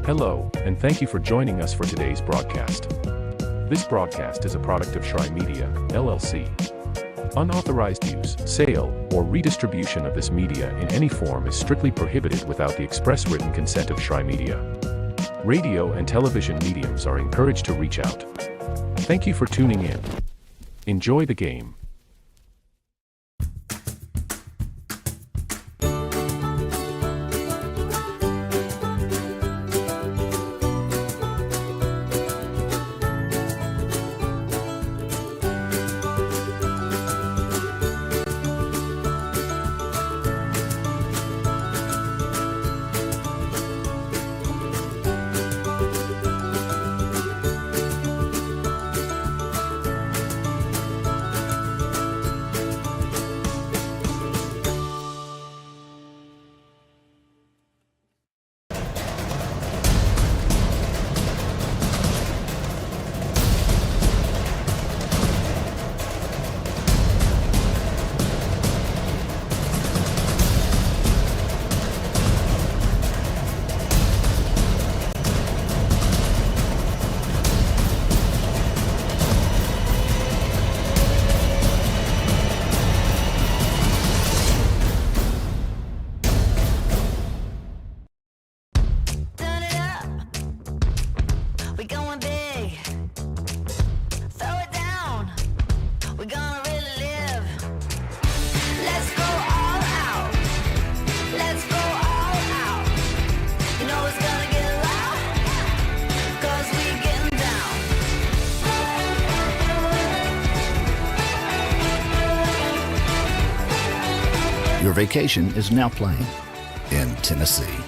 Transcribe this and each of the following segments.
Hello, and thank you for joining us for today's broadcast. This broadcast is a product of Shry Media, LLC. Unauthorized use, sale, or redistribution of this media in any form is strictly prohibited without the express written consent of Shry Media. Radio and television mediums are encouraged to reach out. Thank you for tuning in. Enjoy the game. Your vacation is now playing in Tennessee.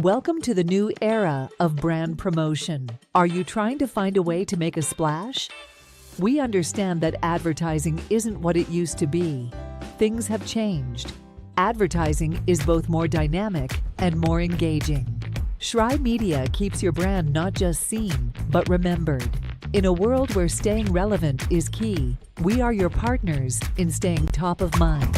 Welcome to the new era of brand promotion. Are you trying to find a way to make a splash? We understand that advertising isn't what it used to be. Things have changed. Advertising is both more dynamic and more engaging. Shry Media keeps your brand not just seen, but remembered. In a world where staying relevant is key, we are your partners in staying top of mind.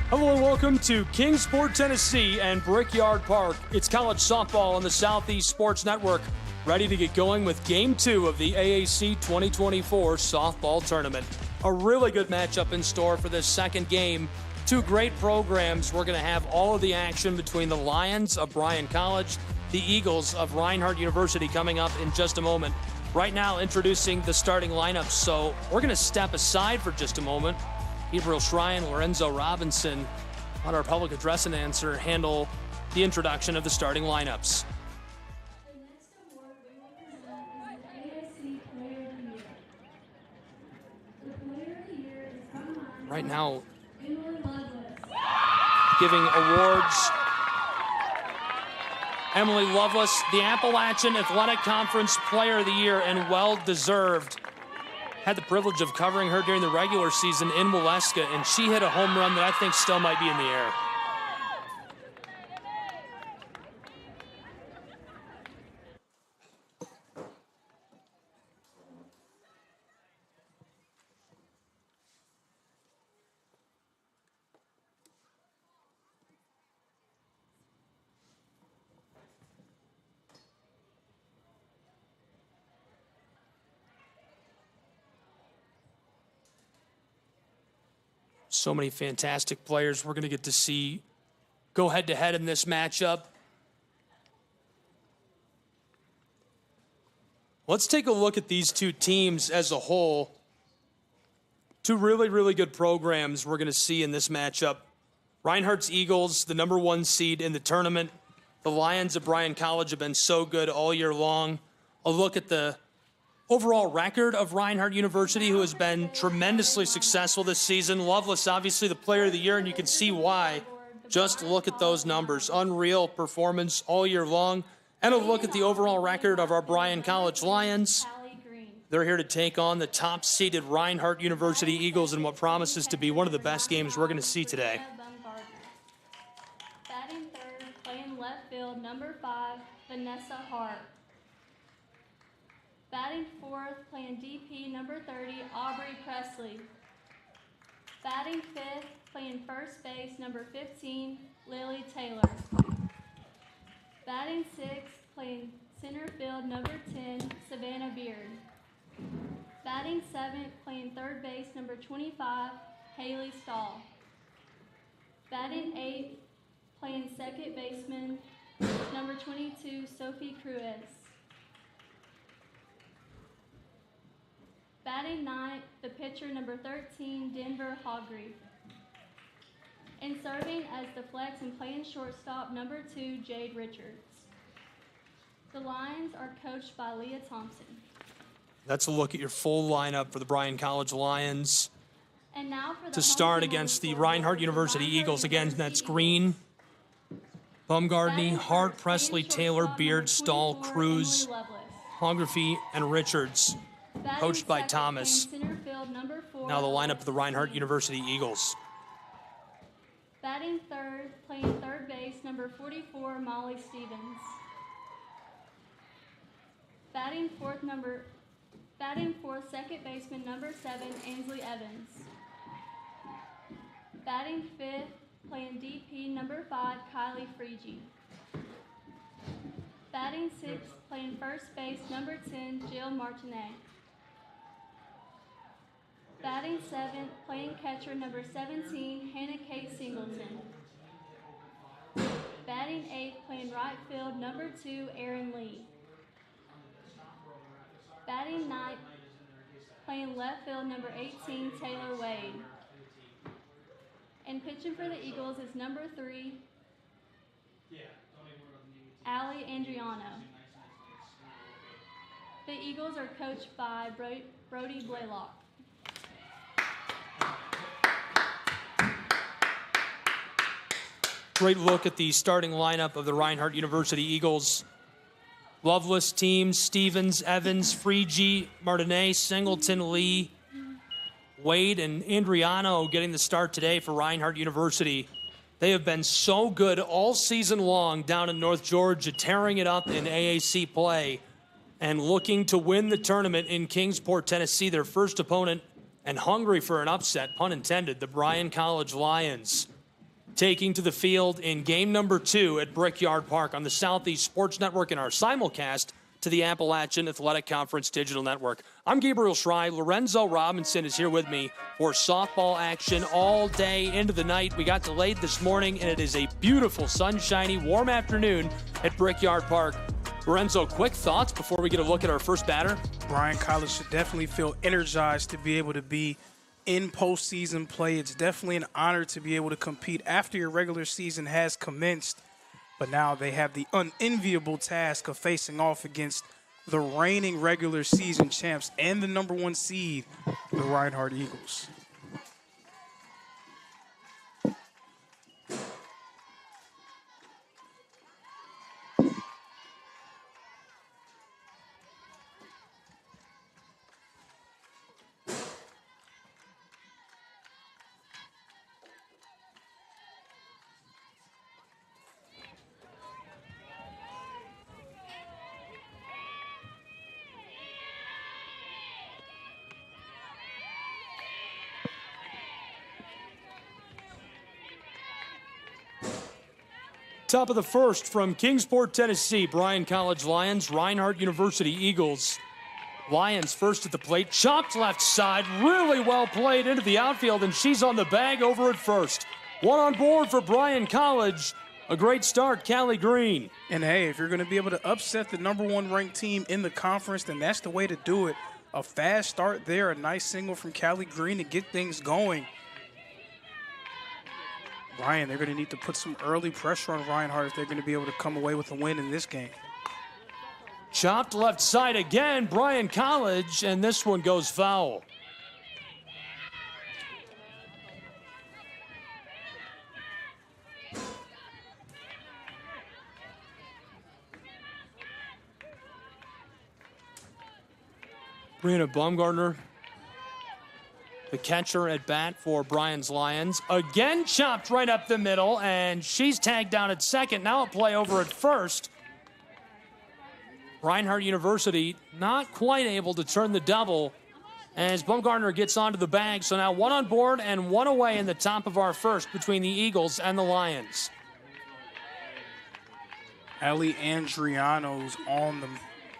Hello and welcome to Kingsport, Tennessee and Brickyard Park. It's college softball on the Southeast Sports Network, ready to get going with Game 2 of the AAC 2024 softball tournament. A really good matchup in store for this second game. Two great programs. We're going to have all of the action between the Lions of Bryan College, the Eagles of Reinhardt University coming up in just a moment. Right now, introducing the starting lineups. So we're going to step aside for just a moment. Gabriel Shrine, Lorenzo Robinson on our public address announcer handle the introduction of the starting lineups. The next award we will present is the AAC Player of the Year. The Player of the Year is from Right now, Emily Lovelace. giving awards. Emily Lovelace, the Appalachian Athletic Conference Player of the Year, and well-deserved. Had the privilege of covering her during the regular season in Waleska, and she hit a home run that I think still might be in the air. So many fantastic players we're going to get to see go head-to-head in this matchup. Let's take a look at these two teams as a whole. Two really, really good programs we're going to see in this matchup. Reinhardt's Eagles, the number 1 seed in the tournament. The Lions of Bryan College have been so good all year long. A look at the overall record of Reinhardt University, who has been tremendously successful this season. Lovelace, obviously the Player of the Year, and you can see why. Just look at those numbers. Unreal performance all year long. And a look at the overall record of our Bryan College Lions. They're here to take on the top-seeded Reinhardt University Eagles in what promises to be one of the best games we're going to see today. Batting third, playing left field, number 5, Vanessa Hart. Batting fourth, playing DP, number 30, Aubrey Presley. Batting fifth, playing first base, number 15, Lily Taylor. Batting sixth, playing center field, number 10, Savannah Beard. Batting seventh, playing third base, number 25, Haley Stahl. Batting eighth, playing second baseman, number 22, Sophie Cruz. Batting ninth, the pitcher, number 13, Denver Hogreave. And serving as the flex and playing shortstop, number 2, Jade Richards. The Lions are coached by Leah Thompson. That's a look at your full lineup for the Bryan College Lions. And now for the to start against the Reinhardt University Eagles. Again, that's Green, Baumgartney, Hart, Presley, Taylor, Beard, Stahl, Cruz, Hography, and Richards. Coached by Thomas. Now the lineup of the Reinhardt University Eagles. Batting third, playing third base, number 44, Molly Stevens. Batting fourth, second baseman, number 7, Ainsley Evans. Batting fifth, playing DP, number 5, Kylie Freege. Batting sixth, playing first base, number 10, Jill Martinet. Batting seventh, playing catcher, number 17, Hannah Kate Singleton. Batting eighth, playing right field, number 2, Erin Lee. Batting ninth, playing left field, number 18, Taylor Wade. And pitching for the Eagles is number 3, Allie Andriano. The Eagles are coached by Brody Blaylock. Great look at the starting lineup of the Reinhardt University Eagles. Lovelace team, Stevens, Evans, Freege, Martinet, Singleton, Lee, Wade, and Andriano getting the start today for Reinhardt University. They have been so good all season long down in North Georgia, tearing it up in AAC play and looking to win the tournament in Kingsport, Tennessee. Their first opponent, and hungry for an upset, pun intended, the Bryan College Lions. taking to the field in game number 2 at Brickyard Park on the Southeast Sports Network in our simulcast to the Appalachian Athletic Conference Digital Network. I'm Gabriel Schrei. Lorenzo Robinson is here with me for softball action all day into the night. We got delayed this morning, and it is a beautiful, sunshiny, warm afternoon at Brickyard Park. Lorenzo, quick thoughts before we get a look at our first batter? Bryan College should definitely feel energized to be able to be in postseason play. It's definitely an honor to be able to compete after your regular season has commenced. But now they have the unenviable task of facing off against the reigning regular season champs and the number 1 seed, the Reinhardt Eagles. Top of the first from Kingsport, Tennessee, Bryan College Lions, Reinhardt University Eagles. Lions first at the plate, chopped left side, really well played into the outfield, and she's on the bag over at first. One on board for Bryan College. A great start, Callie Green. And hey, if you're going to be able to upset the number 1 ranked team in the conference, then that's the way to do it. A fast start there, a nice single from Callie Green to get things going. Bryan, they're going to need to put some early pressure on Reinhardt if they're going to be able to come away with a win in this game. Chopped left side again, Bryan College, and this one goes foul. Brianna Baumgartner, the catcher at bat for Bryan's Lions. Again chopped right up the middle, and she's tagged down at second. Now a play over at first. Reinhardt University not quite able to turn the double as Baumgartner gets onto the bag. So now 1 on board and 1 away in the top of our first between the Eagles and the Lions. Ellie Andriano's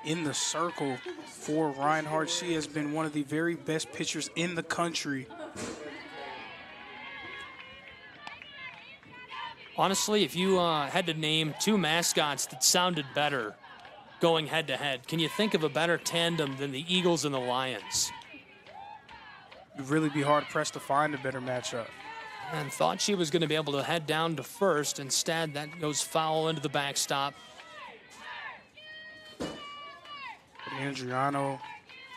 in the circle for Reinhardt. She has been one of the very best pitchers in the country. Honestly, if you had to name 2 mascots that sounded better going head-to-head, can you think of a better tandem than the Eagles and the Lions? You'd really be hard-pressed to find a better matchup. And thought she was going to be able to head down to first. Instead, that goes foul into the backstop. Andriano,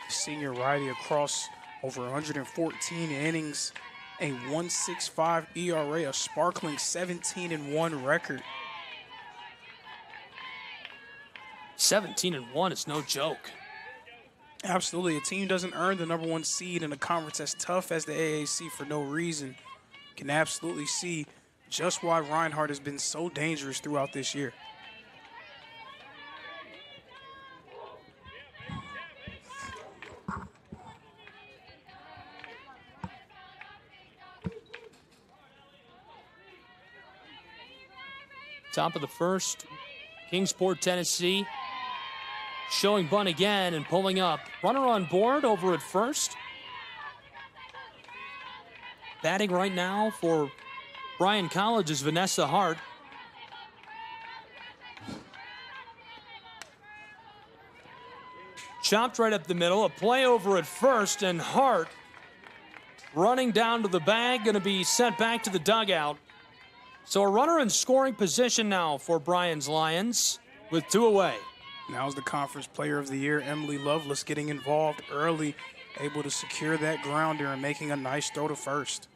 senior righty across over 114 innings, a 1.65 ERA, a sparkling 17-1 record. 17-1 is no joke. Absolutely. A team doesn't earn the number 1 seed in a conference as tough as the AAC for no reason. Can absolutely see just why Reinhardt has been so dangerous throughout this year. Top of the first, Kingsport, Tennessee, showing bunt again and pulling up. Runner on board over at first. Batting right now for Bryan College is Vanessa Hart. Chopped right up the middle, a play over at first, and Hart running down to the bag, going to be sent back to the dugout. So a runner in scoring position now for Bryan's Lions with 2 away. Now's the Conference Player of the Year, Emily Lovelace, getting involved early, able to secure that grounder and making a nice throw to first.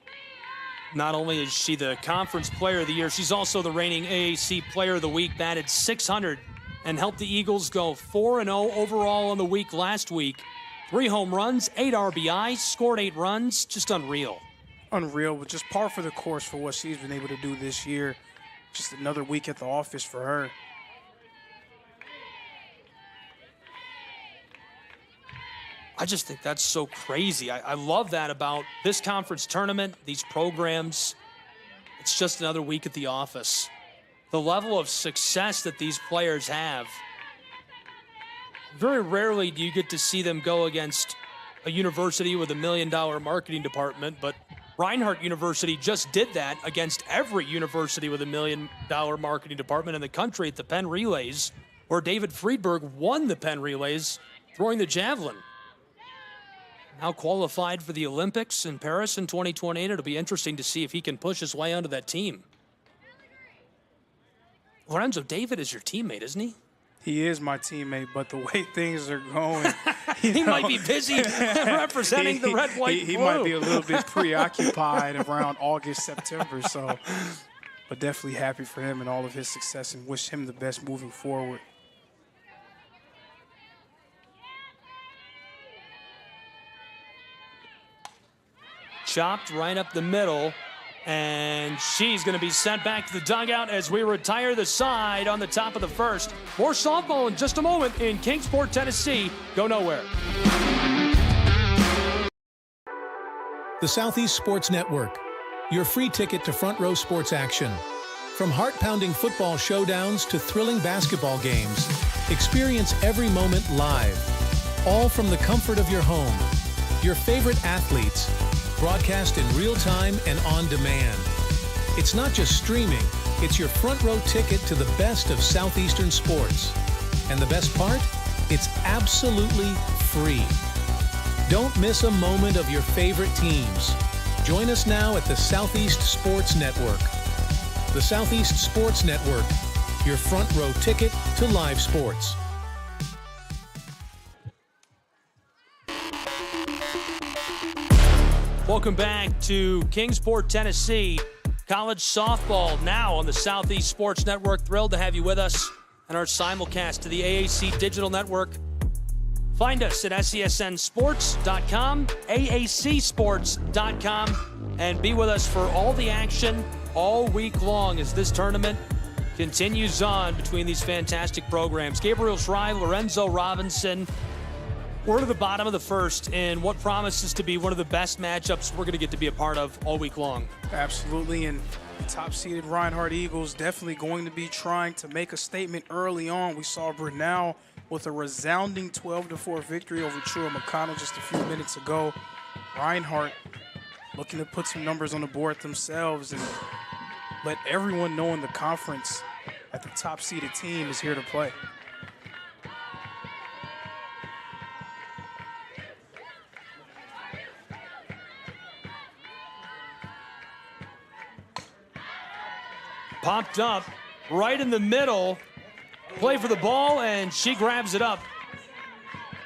Not only is she the Conference Player of the Year, she's also the reigning AAC Player of the Week, batted .600 and helped the Eagles go 4-0 overall on the week last week. 3 home runs, 8 RBIs, scored 8 runs, just unreal. Unreal, but just par for the course for what she's been able to do this year. Just another week at the office for her. I just think that's so crazy. I love that about this conference tournament, these programs. it's just another week at the office. The level of success that these players have, very rarely do you get to see them go against a university with $1 million marketing department, but Reinhardt University just did that against every university with $1 million marketing department in the country at the Penn Relays, where David Friedberg won the Penn Relays throwing the javelin. Now qualified for the Olympics in Paris in 2028. It'll be interesting to see if he can push his way onto that team. Lorenzo, David is your teammate, isn't he? He is my teammate, but the way things are going, he might be busy representing the red, white, he blue. might be a little bit preoccupied around August, September. So, but definitely happy for him and all of his success and wish him the best moving forward. Chopped right up the middle, and she's going to be sent back to the dugout as we retire the side on the top of the first. More softball in just a moment in Kingsport, Tennessee. Go nowhere. The Southeast Sports Network, your free ticket to front row sports action. From heart-pounding football showdowns to thrilling basketball games, experience every moment live, all from the comfort of your home. Your favorite athletes, broadcast in real time and on demand. It's not just streaming, it's your front row ticket to the best of Southeastern sports. And the best part? It's absolutely free. Don't miss a moment of your favorite teams. Join us now at the Southeast Sports Network. The Southeast Sports Network, your front row ticket to live sports. Welcome back to Kingsport, Tennessee. College softball now on the Southeast Sports Network. Thrilled to have you with us and our simulcast to the AAC Digital Network. Find us at SESNsports.com, AACsports.com, and be with us for all the action all week long as this tournament continues on between these fantastic programs. Gabriel Schrei, Lorenzo Robinson. We're to the bottom of the first in what promises to be one of the best matchups we're going to get to be a part of all week long. Absolutely, and the top-seeded Reinhardt Eagles definitely going to be trying to make a statement early on. We saw Brunel with a resounding 12-4 victory over Trua McConnell just a few minutes ago. Reinhardt looking to put some numbers on the board themselves and let everyone know in the conference that the top-seeded team is here to play. Popped up right in the middle. Play for the ball, and she grabs it up.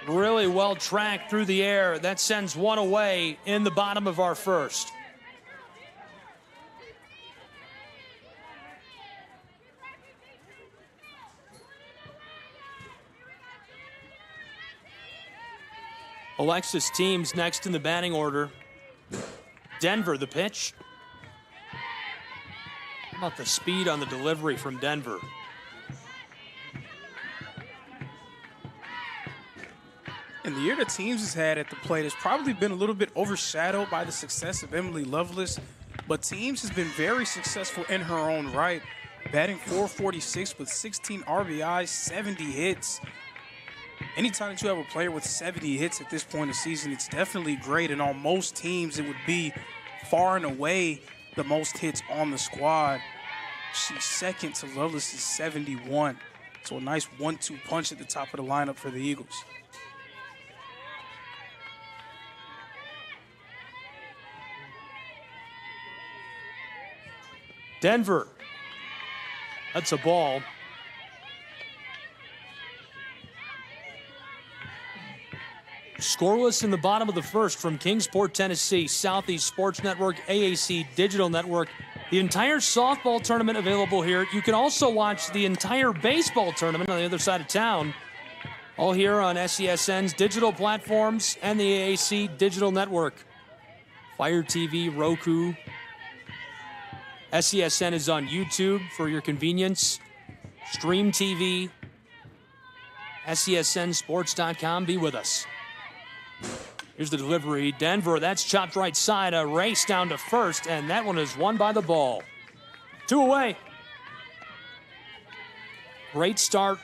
Really well tracked through the air. That sends one away in the bottom of our first. Alexis Teams next in the batting order. Denver, the pitch. How about the speed on the delivery from Denver? And the year that Teams has had at the plate has probably been a little bit overshadowed by the success of Emily Lovelace, but Teams has been very successful in her own right, batting .446 with 16 RBIs, 70 hits. Anytime that you have a player with 70 hits at this point in the season, it's definitely great, and on most teams it would be far and away the most hits on the squad. She's second to Lovelace's 71. So a nice 1-2 punch at the top of the lineup for the Eagles. Denver. That's a ball. Scoreless in the bottom of the first from Kingsport, Tennessee, Southeast Sports Network, AAC Digital Network. The entire softball tournament available here. You can also watch the entire baseball tournament on the other side of town. All here on SESN's digital platforms and the AAC Digital Network. Fire TV, Roku. SESN is on YouTube for your convenience. Stream TV. SESNsports.com. Be with us. Here's the delivery. Denver, that's chopped right side. A race down to first, and that one is won by the ball. 2 away. Great start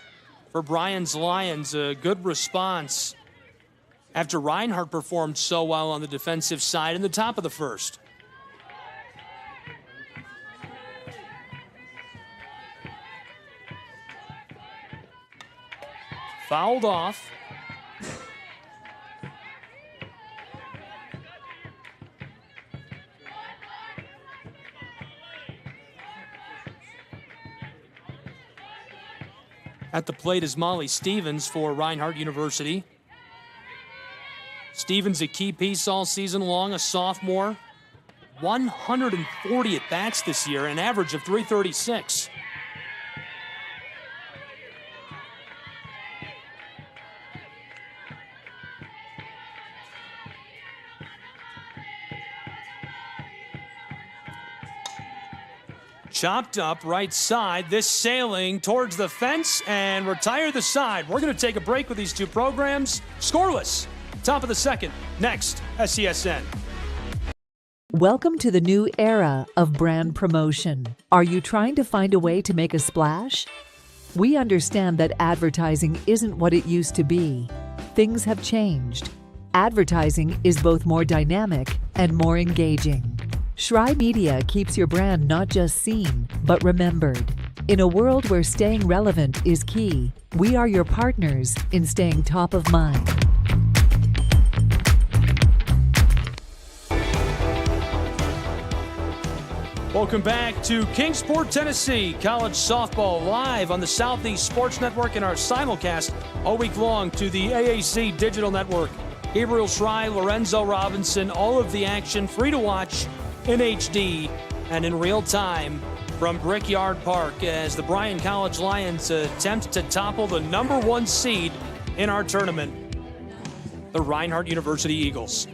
for Bryan's Lions. A good response after Reinhardt performed so well on the defensive side in the top of the first. Fouled off. At the plate is Molly Stevens for Reinhardt University. Stevens a key piece all season long, a sophomore. 140 at-bats this year, an average of .336. Chopped up right side, this sailing towards the fence and retire the side. We're going to take a break with these two programs. Scoreless. Top of the second. Next, SESN. Welcome to the new era of brand promotion. Are you trying to find a way to make a splash? We understand that advertising isn't what it used to be. Things have changed. Advertising is both more dynamic and more engaging. Shry Media keeps your brand not just seen, but remembered. In a world where staying relevant is key, we are your partners in staying top of mind. Welcome back to Kingsport, Tennessee. College softball live on the Southeast Sports Network and our simulcast all week long to the AAC Digital Network. Gabriel Shry, Lorenzo Robinson, all of the action free to watch in HD and in real time from Brickyard Park as the Bryan College Lions attempt to topple the #1 seed in our tournament, the Reinhardt University Eagles.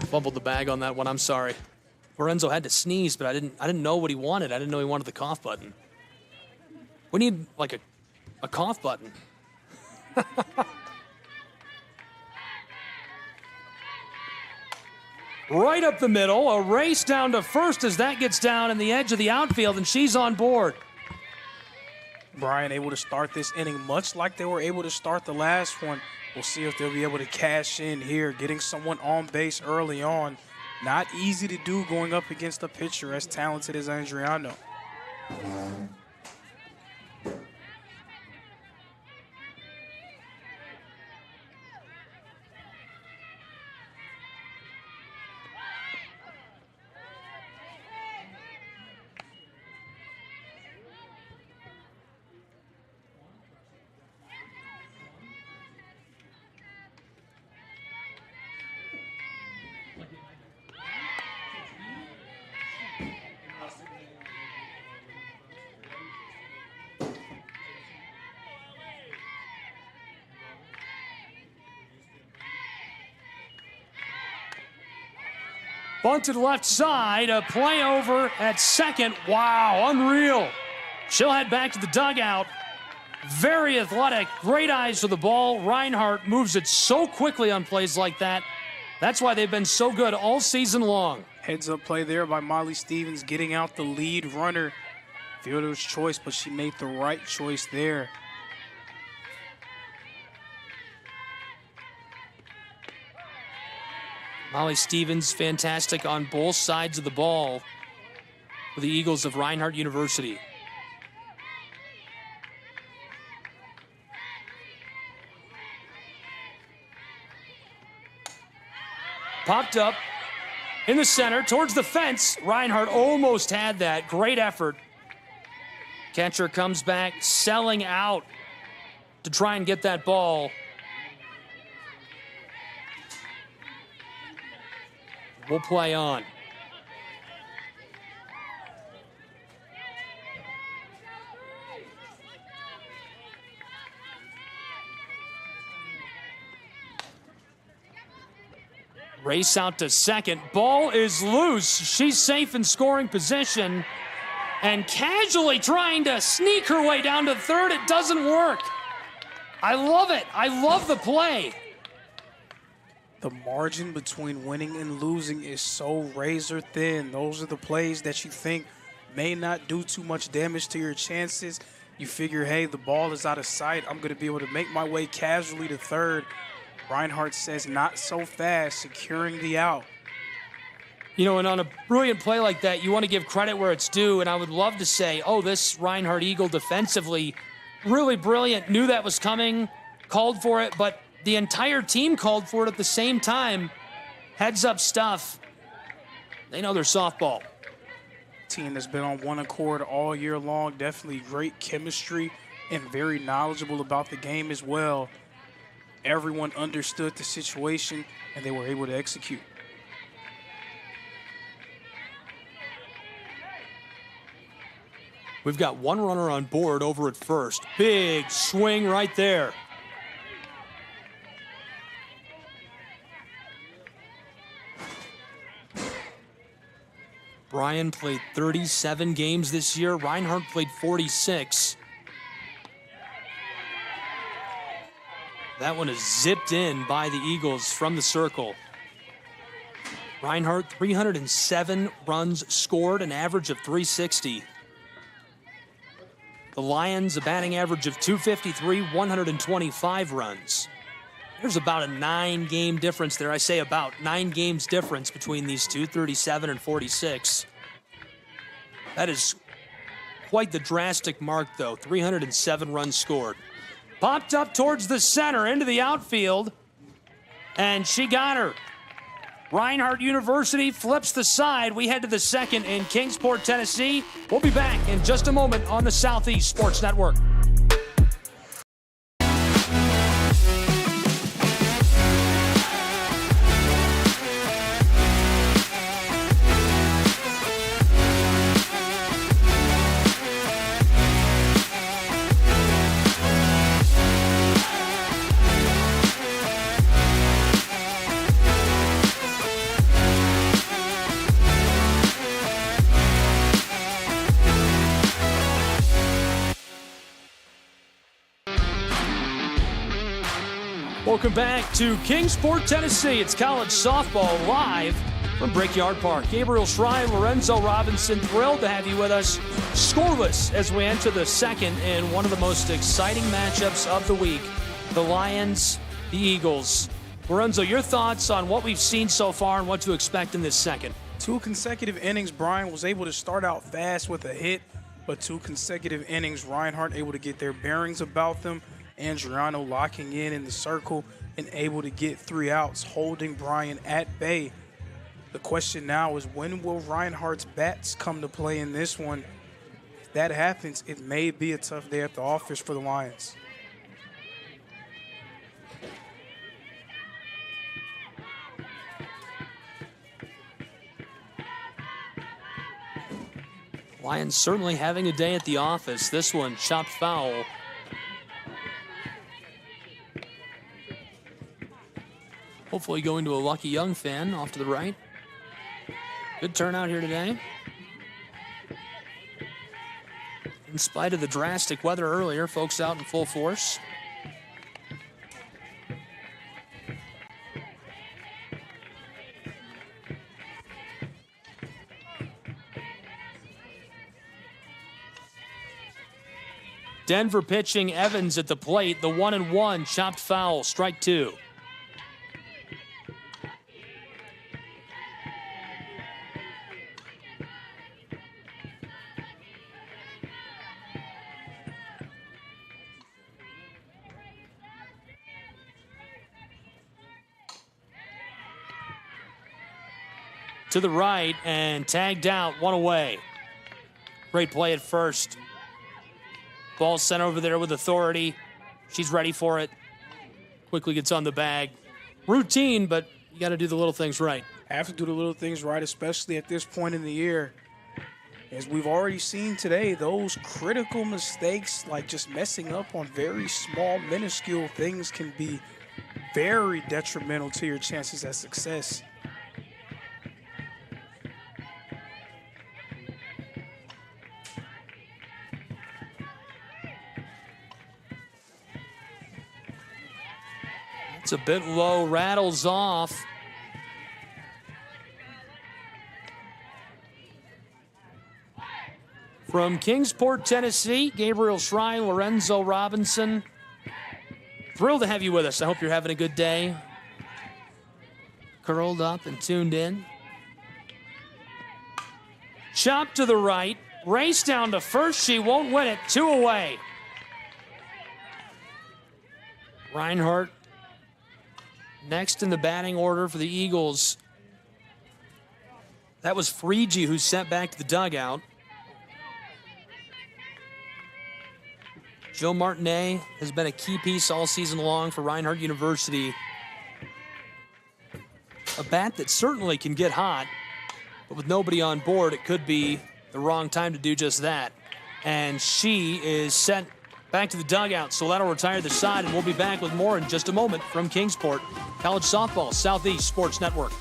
Fumbled the bag on that one, I'm sorry. Lorenzo had to sneeze, but I didn't know what he wanted. I didn't know he wanted the cough button. We need like a cough button. Right up the middle, a race down to first as that gets down in the edge of the outfield, and she's on board. Bryan able to start this inning much like they were able to start the last one. We'll see if they'll be able to cash in here, getting someone on base early on. Not easy to do going up against a pitcher as talented as Andriano. Bunt to the left side, a play over at second. Wow, unreal. She'll head back to the dugout. Very athletic, great eyes for the ball. Reinhardt moves it so quickly on plays like that. That's why they've been so good all season long. Heads up play there by Molly Stevens, getting out the lead runner. Fielder's choice, but she made the right choice there. Molly Stevens, fantastic on both sides of the ball for the Eagles of Reinhardt University. Popped up in the center towards the fence. Reinhardt almost had that. Great effort. Catcher comes back, selling out to try and get that ball. We'll play on. Race out to second. Ball is loose. She's safe in scoring position. And casually trying to sneak her way down to third. It doesn't work. I love it. I love the play. The margin between winning and losing is so razor thin. Those are the plays that you think may not do too much damage to your chances. You figure, hey, the ball is out of sight. I'm going to be able to make my way casually to third. Reinhardt says not so fast, securing the out. You know, and on a brilliant play like that, you want to give credit where it's due, and I would love to say, oh, this Reinhardt Eagle defensively, really brilliant, knew that was coming, called for it, but the entire team called for it at the same time. Heads up stuff. They know their softball. Team that's been on one accord all year long, definitely great chemistry and very knowledgeable about the game as well. Everyone understood the situation, and they were able to execute. We've got one runner on board over at first. Big swing right there. Bryan played 37 games this year. Reinhardt played 46. That one is zipped in by the Eagles from the circle. Reinhardt, 307 runs scored, an average of 360. The Lions, a batting average of 253, 125 runs. There's about a 9-game difference there. I say about 9 games difference between these two, 37 and 46. That is quite the drastic mark, though. 307 runs scored. Popped up towards the center, into the outfield, and she got her. Reinhardt University flips the side. We head to the second in Kingsport, Tennessee. We'll be back in just a moment on the Southeast Sports Network. Welcome back to Kingsport, Tennessee. It's college softball live from Brickyard Park. Gabriel Schrei, Lorenzo Robinson, thrilled to have you with us. Scoreless as we enter the second in one of the most exciting matchups of the week. The Lions, the Eagles. Lorenzo, your thoughts on what we've seen so far and what to expect in this second? 2 consecutive innings, Bryan was able to start out fast with a hit, but 2 consecutive innings, Reinhardt able to get their bearings about them. Andriano locking in the circle and able to get 3 outs, holding Bryan at bay. The question now is, when will Reinhardt's bats come to play in this one? If that happens, it may be a tough day at the office for the Lions. Lions certainly having a day at the office. This one chopped foul. Hopefully going to a Lucky Young fan off to the right. Good turnout here today. In spite of the drastic weather earlier, folks out in full force. Denver pitching, Evans at the plate. The 1-1, chopped foul, strike 2. To the right and tagged out, 1 away. Great play at first. Ball sent over there with authority. She's ready for it. Quickly gets on the bag. Routine, but you got to do the little things right. Have to do the little things right, especially at this point in the year. As we've already seen today, those critical mistakes, like just messing up on very small, minuscule things, can be very detrimental to your chances at success. a bit low, rattles off. From Kingsport, Tennessee, Gabriel Shrine, Lorenzo Robinson. Thrilled to have you with us. I hope you're having a good day. Curled up and tuned in. Chop to the right. Race down to first. She won't win it. 2 away. Reinhardt next in the batting order for the Eagles. That was Friege who sent back to the dugout. Joe Martinet has been a key piece all season long for Reinhardt University. A bat that certainly can get hot, but with nobody on board, it could be the wrong time to do just that. And she is sent back to the dugout, so that'll retire the side, and we'll be back with more in just a moment from Kingsport. College Softball, Southeast Sports Network.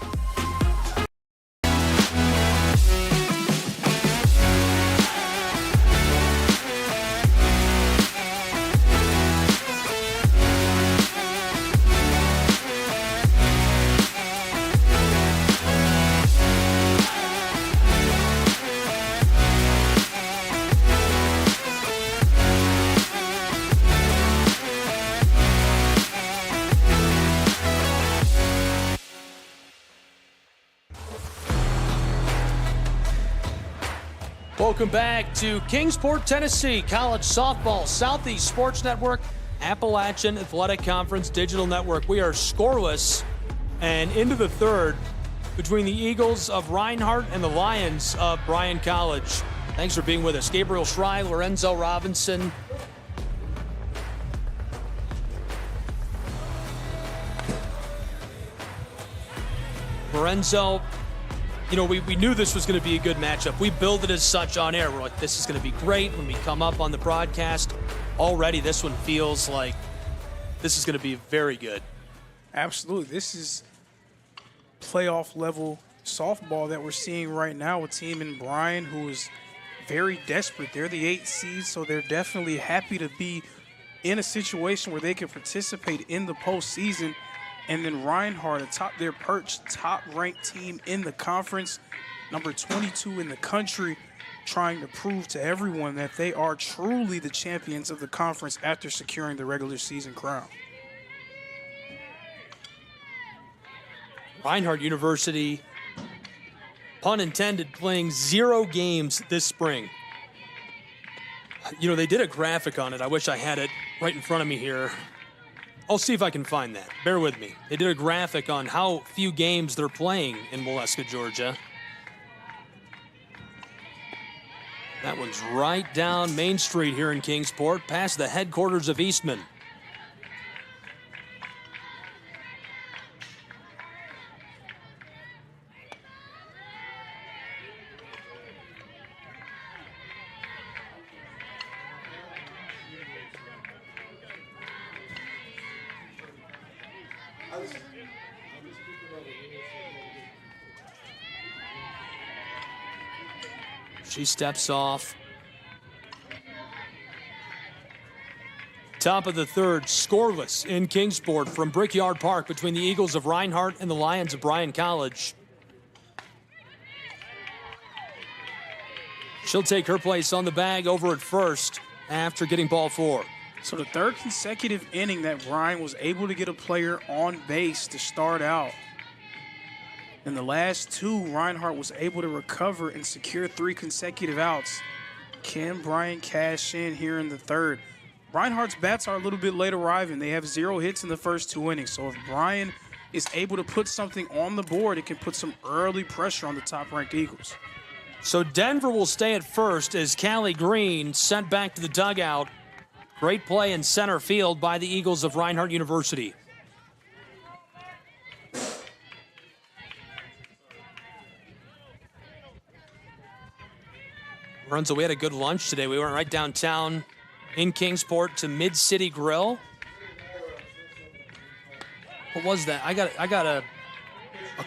Welcome back to Kingsport, Tennessee, College Softball, Southeast Sports Network, Appalachian Athletic Conference Digital Network. We are scoreless and into the third between the Eagles of Reinhardt and the Lions of Bryan College. Thanks for being with us. Gabriel Shrine, Lorenzo Robinson. Lorenzo, you know, we knew this was going to be a good matchup. We built it as such on air. We're like, this is going to be great when we come up on the broadcast. Already, this one feels like this is going to be very good. Absolutely. This is playoff level softball that we're seeing right now. A team in Bryan who is very desperate. They're the 8th seed, so they're definitely happy to be in a situation where they can participate in the postseason. And then Reinhardt, atop their perch, top-ranked team in the conference, number 22 in the country, trying to prove to everyone that they are truly the champions of the conference after securing the regular season crown. Reinhardt University, pun intended, playing 0 games this spring. You know, they did a graphic on it. I wish I had it right in front of me here. I'll see if I can find that. Bear with me. They did a graphic on how few games they're playing in Molesca, Georgia. That one's right down Main Street here in Kingsport, past the headquarters of Eastman. She steps off. Top of the third, scoreless in Kingsport from Brickyard Park between the Eagles of Reinhardt and the Lions of Bryan College. She'll take her place on the bag over at first after getting ball 4. So the third consecutive inning that Bryan was able to get a player on base to start out. In the last 2, Reinhardt was able to recover and secure 3 consecutive outs. Can Bryan cash in here in the third? Reinhardt's bats are a little bit late arriving. They have 0 hits in the first 2 innings. So if Bryan is able to put something on the board, it can put some early pressure on the top-ranked Eagles. So Denver will stay at first as Callie Green sent back to the dugout. Great play in center field by the Eagles of Reinhardt University. Lorenzo, we had a good lunch today. We went right downtown in Kingsport to Mid-City Grill. What was that? I got a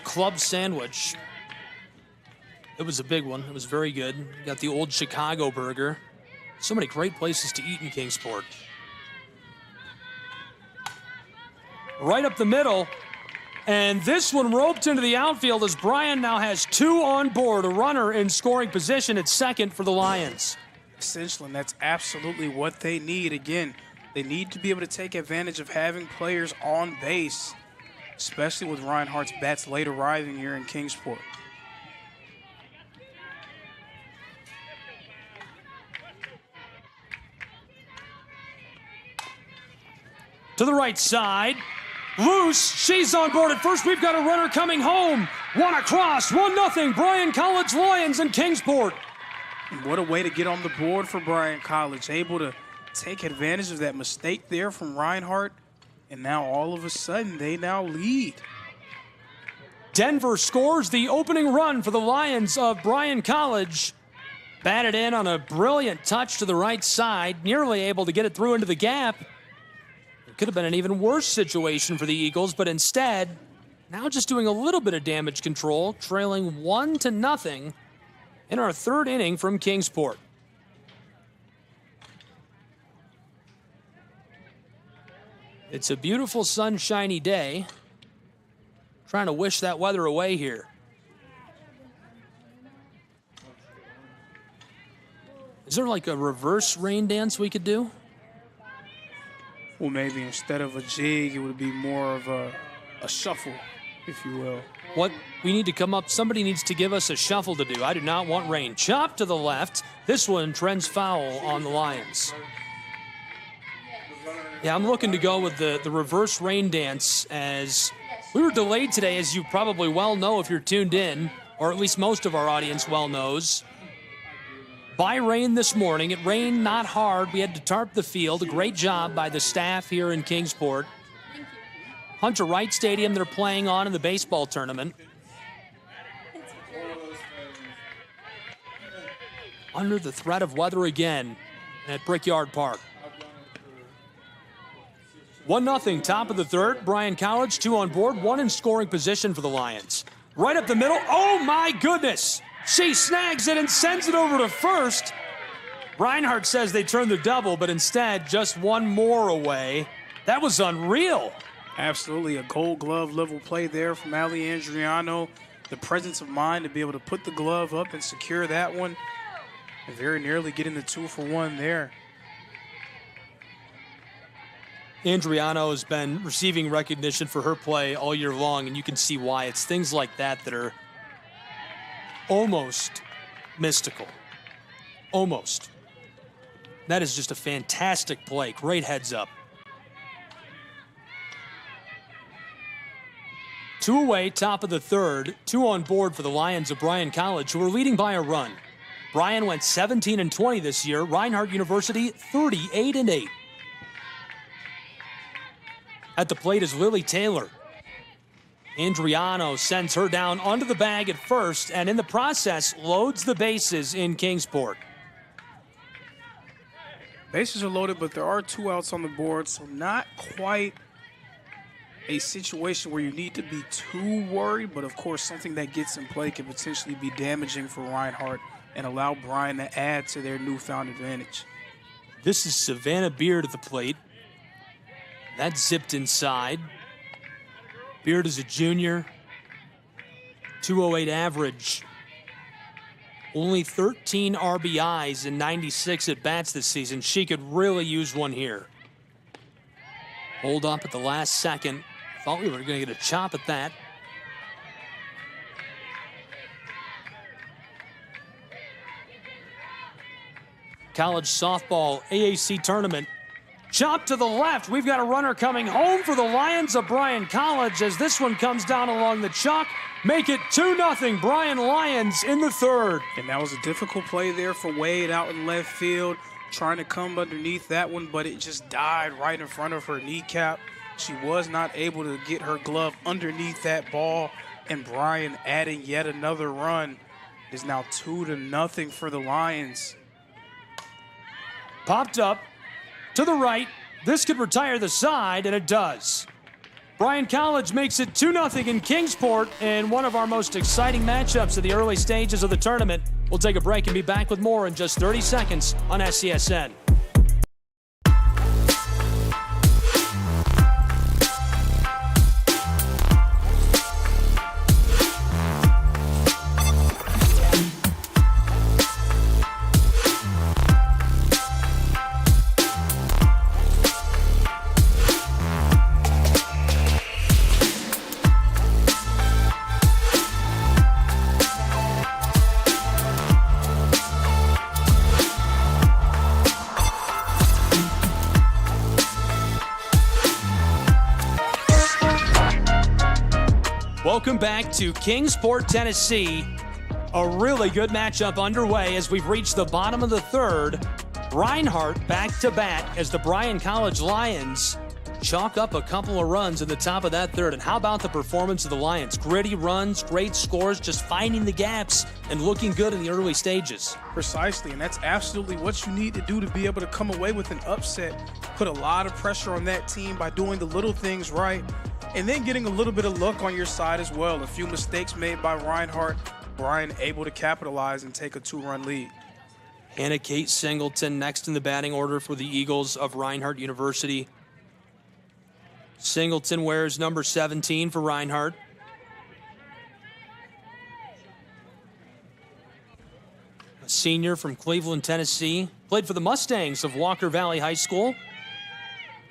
club sandwich. It was a big one. It was very good. Got the old Chicago burger. So many great places to eat in Kingsport. right up the middle. And this one roped into the outfield as Bryan now has 2 on board, a runner in scoring position at second for the Lions. Essentially, and that's absolutely what they need. Again, they need to be able to take advantage of having players on base, especially with Reinhardt's bats late arriving here in Kingsport. To the right side. Loose, she's on board at first. We've got a runner coming home. One across, 1-0, Bryan College Lions in Kingsport. What a way to get on the board for Bryan College. Able to take advantage of that mistake there from Reinhardt. And now all of a sudden, they now lead. Denver scores the opening run for the Lions of Bryan College. Batted in on a brilliant touch to the right side, nearly able to get it through into the gap. Could have been an even worse situation for the Eagles, but instead, now just doing a little bit of damage control, trailing 1-0 in our third inning from Kingsport. It's a beautiful sunshiny day. Trying to wish that weather away here. Is there like a reverse rain dance we could do? Well, maybe instead of a jig, it would be more of a shuffle, if you will. What we need to come up, somebody needs to give us a shuffle to do. I do not want rain. Chop to the left. This one trends foul on the Lions. Yeah, I'm looking to go with the reverse rain dance, as we were delayed today, as you probably well know if you're tuned in, or at least most of our audience well knows. By rain this morning. It rained not hard. We had to tarp the field. A great job by the staff here in Kingsport. Hunter Wright Stadium they're playing on in the baseball tournament. Under the threat of weather again at Brickyard Park. 1-0, top of the third. Bryan College, 2 on board, 1 in scoring position for the Lions. Right up the middle. Oh, my goodness. She snags it and sends it over to first. Reinhardt says they turned the double, but instead just 1 more away. That was unreal. Absolutely, a Gold Glove level play there from Ali Andriano. The presence of mind to be able to put the glove up and secure that one. And very nearly getting the 2-for-1 there. Andriano has been receiving recognition for her play all year long, and you can see why. It's things like that that are almost mystical. Almost. That is just a fantastic play. Great heads up. 2 away, top of the third. 2 on board for the Lions of Bryan College, who are leading by a run. Bryan went 17-20 this year. Reinhardt University, 38-8. At the plate is Lily Taylor. Andriano sends her down onto the bag at first, and in the process, loads the bases in Kingsport. Bases are loaded, but there are 2 outs on the board, so not quite a situation where you need to be too worried, but of course something that gets in play can potentially be damaging for Reinhardt and allow Bryan to add to their newfound advantage. This is Savannah Beard at the plate. That zipped inside. Beard is a junior, 208 average. Only 13 RBIs in 96 at-bats this season. She could really use one here. Hold up at the last second. Thought we were going to get a chop at that. College softball AAC tournament. Chop to the left. We've got a runner coming home for the Lions of Bryan College as this one comes down along the chalk. Make it 2-0 Bryan Lions in the third. And that was a difficult play there for Wade out in left field, trying to come underneath that one, but it just died right in front of her kneecap. She was not able to get her glove underneath that ball, and Bryan adding yet another run. It is now 2-0 for the Lions. Popped up to the right. This could retire the side, and it does. Bryan College makes it 2-0 in Kingsport in one of our most exciting matchups of the early stages of the tournament. We'll take a break and be back with more in just 30 seconds on SCSN. Welcome back to Kingsport, Tennessee. A really good matchup underway as we've reached the bottom of the third. Reinhardt back to bat as the Bryan College Lions chalk up a couple of runs in the top of that third. And how about the performance of the Lions? Gritty runs, great scores, just finding the gaps and looking good in the early stages. Precisely, and that's absolutely what you need to do to be able to come away with an upset. Put a lot of pressure on that team by doing the little things right, and then getting a little bit of luck on your side as well. A few mistakes made by Reinhardt, Bryan able to capitalize and take a 2-run lead. Hannah Kate Singleton next in the batting order for the Eagles of Reinhardt University. Singleton wears number 17 for Reinhardt. A senior from Cleveland, Tennessee. Played for the Mustangs of Walker Valley High School.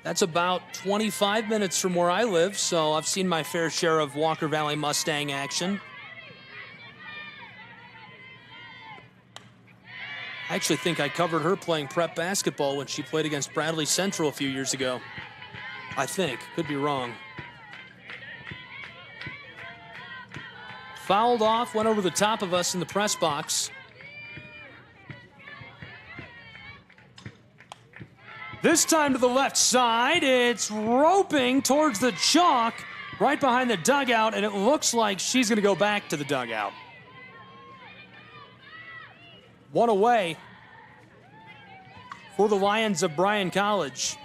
That's about 25 minutes from where I live, so I've seen my fair share of Walker Valley Mustang action. I actually think I covered her playing prep basketball when she played against Bradley Central a few years ago. I think. Could be wrong. Fouled off, went over the top of us in the press box. This time to the left side. It's roping towards the chalk right behind the dugout, and it looks like she's going to go back to the dugout. One away for the Lions of Bryan College.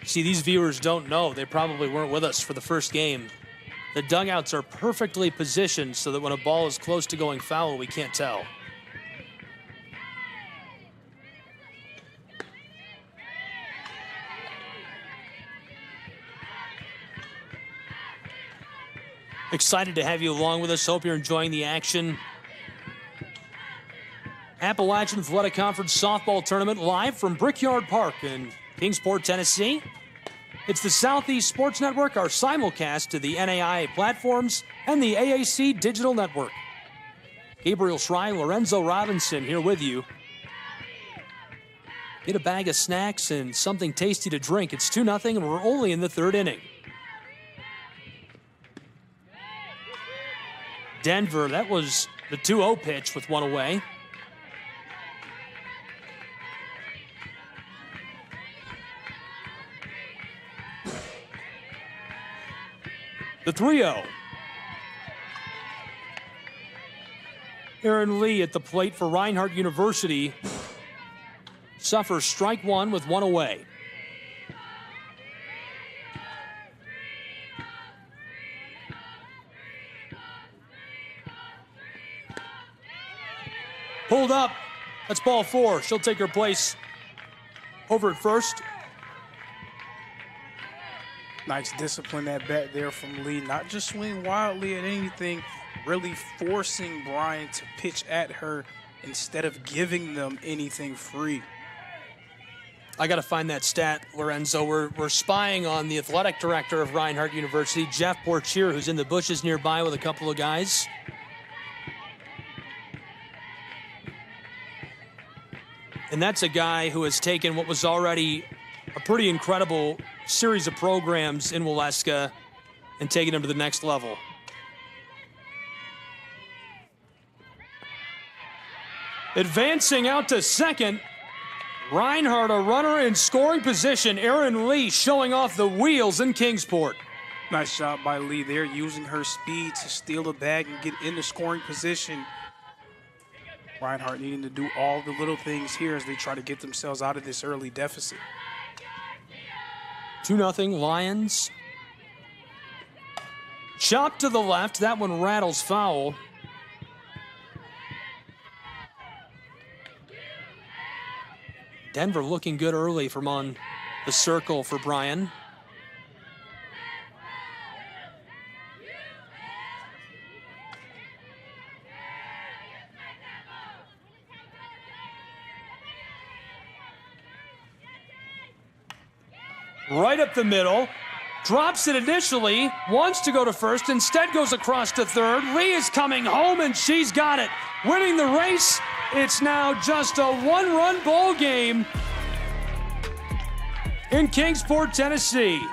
See, these viewers don't know. They probably weren't with us for the first game. The dugouts are perfectly positioned so that when a ball is close to going foul, we can't tell. Excited to have you along with us. Hope you're enjoying the action. Appalachian Athletic Conference Softball Tournament live from Brickyard Park in Kingsport, Tennessee. It's the Southeast Sports Network, our simulcast to the NAIA platforms and the AAC Digital Network. Gabriel Schrei, Lorenzo Robinson here with you. Get a bag of snacks and something tasty to drink. It's 2-0 and we're only in the third inning. Denver, that was the 2-0 pitch with one away. The 3-0. Aaron Lee at the plate for Reinhardt University suffers strike one with one away. Pulled up. That's ball 4. She'll take her place over at first. Nice discipline at bat there from Lee. Not just swing wildly at anything, really forcing Bryan to pitch at her instead of giving them anything free. I got to find that stat, Lorenzo. We're spying on the athletic director of Reinhardt University, Jeff Portier, who's in the bushes nearby with a couple of guys. And that's a guy who has taken what was already a pretty incredible series of programs in Waleska and taken them to the next level. Advancing out to second, Reinhardt, a runner in scoring position. Aaron Lee showing off the wheels in Kingsport. Nice job by Lee there, using her speed to steal the bag and get into scoring position. Reinhardt needing to do all the little things here as they try to get themselves out of this early deficit. 2-0 Lions. Chop to the left. That one rattles foul. Denver looking good early from on the circle for Bryan. Right up the middle, drops it initially, wants to go to first, instead goes across to third. Lee is coming home and she's got it. Winning the race, it's now just a one-run ball game in Kingsport, Tennessee.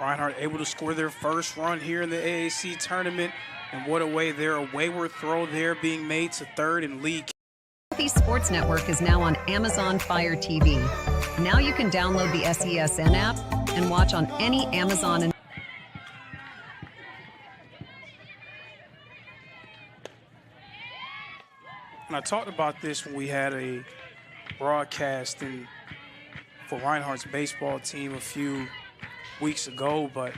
Reinhardt able to score their first run here in the AAC tournament. And what a way there, a wayward throw there being made to third and lead. Southeast Sports Network is now on Amazon Fire TV. Now you can download the SESN app and watch on any Amazon and I talked about this when we had a broadcast for Reinhardt's baseball team a few weeks ago, but